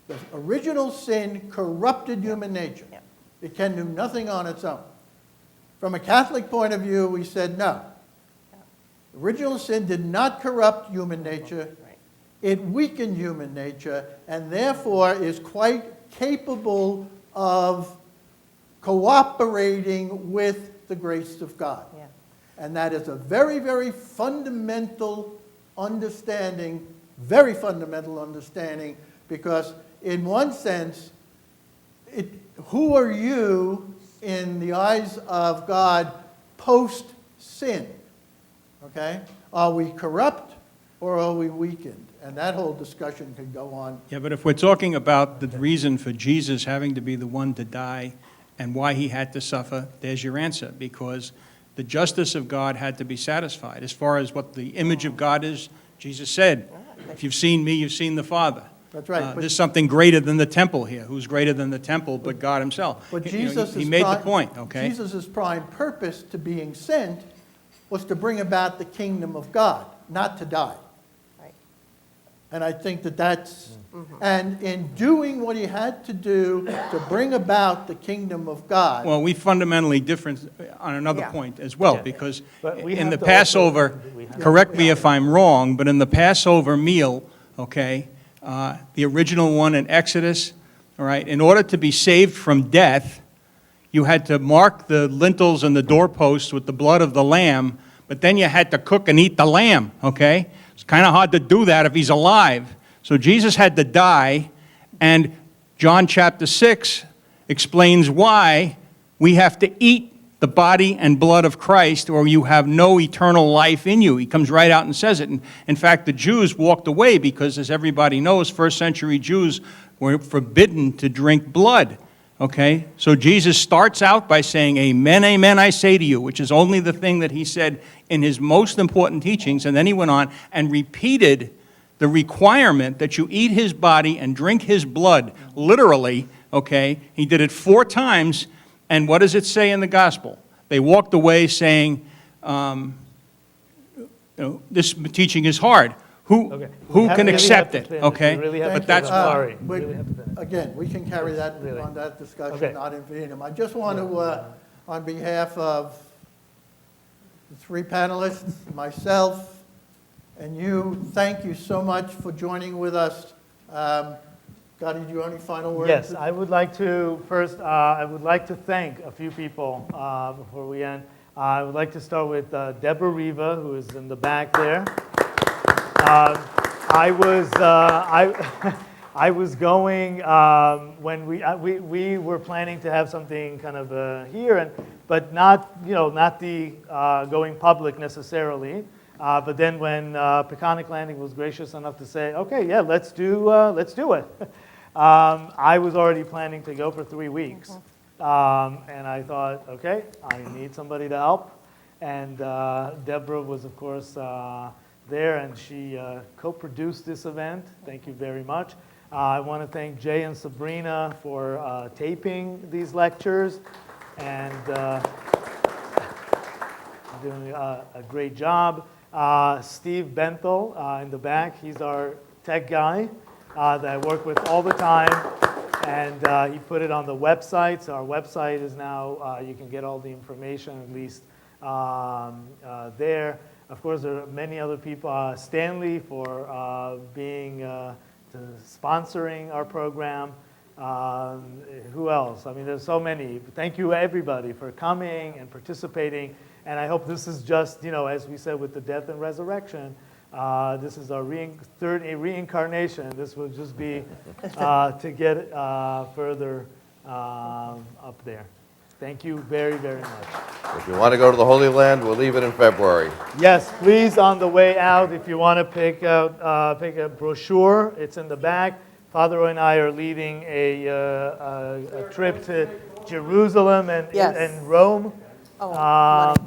The original sin corrupted human nature. Yeah. It can do nothing on its own. From a Catholic point of view, we said no. Original sin did not corrupt human nature. Right. It weakened human nature, and therefore is quite capable of cooperating with the grace of God. Yeah. And that is a very, very fundamental understanding, because in one sense, who are you in the eyes of God post-sin? Okay? Are we corrupt? or are we weakened? And that whole discussion could go on. Yeah, but if we're talking about the reason for Jesus having to be the one to die and why he had to suffer, there's your answer, because the justice of God had to be satisfied. As far as what the image of God is, Jesus said, if you've seen me, you've seen the Father. That's right. There's something greater than the temple here. Who's greater than the temple but God himself? But You know, Jesus' he made the point, okay? Jesus' prime purpose to being sent was to bring about the kingdom of God, not to die. Right. And I think that that's, and in doing what he had to do to bring about the kingdom of God. Well, we fundamentally different on another Yeah. point as well, Yeah. because But we in have the to also- Passover, correct me if I'm wrong, but in the Passover meal, okay, the original one in Exodus, all right, in order to be saved from death, you had to mark the lintels and the doorposts with the blood of the lamb, but then you had to cook and eat the lamb, okay? It's kind of hard to do that if he's alive. So Jesus had to die, and John chapter 6 explains why we have to eat the body and blood of Christ, or you have no eternal life in you. He comes right out and says it. And in fact, the Jews walked away because, as everybody knows, first century Jews were forbidden to drink blood. Okay? So Jesus starts out by saying, "Amen, amen, I say to you," which is only the thing that he said in his most important teachings. And then he went on and repeated the requirement that you eat his body and drink his blood, literally, okay? He did it 4 times, and what does it say in the gospel? They walked away saying, this teaching is hard. Okay. Who We can really accept have it, to finish. okay? We really have Thank to But that's finish. why. Sorry. We But really have to finish. again, we can carry that Really. on that discussion Okay. ad infinitum. I just want to, on behalf of the 3 panelists, myself, and you, thank you so much for joining with us. Gadi, do you have any final words? Yes, I would like to, first, I would like to thank a few people before we end. I would like to start with Deborah Riva, who is in the back there. I was going when we were planning to have something kind of here, but not not the going public necessarily. But then when Peconic Landing was gracious enough to say, okay, yeah, let's do it. I was already planning to go for 3 weeks. And I thought, okay, I need somebody to help. And Deborah was, of course, there, and she co-produced this event. Thank you very much. I want to thank Jay and Sabrina for taping these lectures and doing a great job. Steve Benthel in the back, he's our tech guy that I work with all the time. And he put it on the website. So our website is now, you can get all the information at least there. Of course, there are many other people. Stanley for being sponsoring our program. Who else? I mean, there's so many. Thank you, everybody, for coming and participating. And I hope this is just, as we said with the death and resurrection, this is our third reincarnation. This will just be to get further up there. Thank you very, very much. If you want to go to the Holy Land, we'll leave it in February. Yes, please, on the way out, if you want to pick a brochure, it's in the back. Father Roy and I are leading a trip to Jerusalem and Rome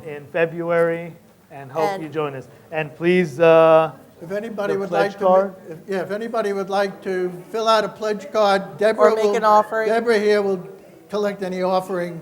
in February, and hope you join us. And please, If anybody the would pledge like card? to, if anybody would like to fill out a pledge card, Deborah Or make an offering. Deborah here will collect any offering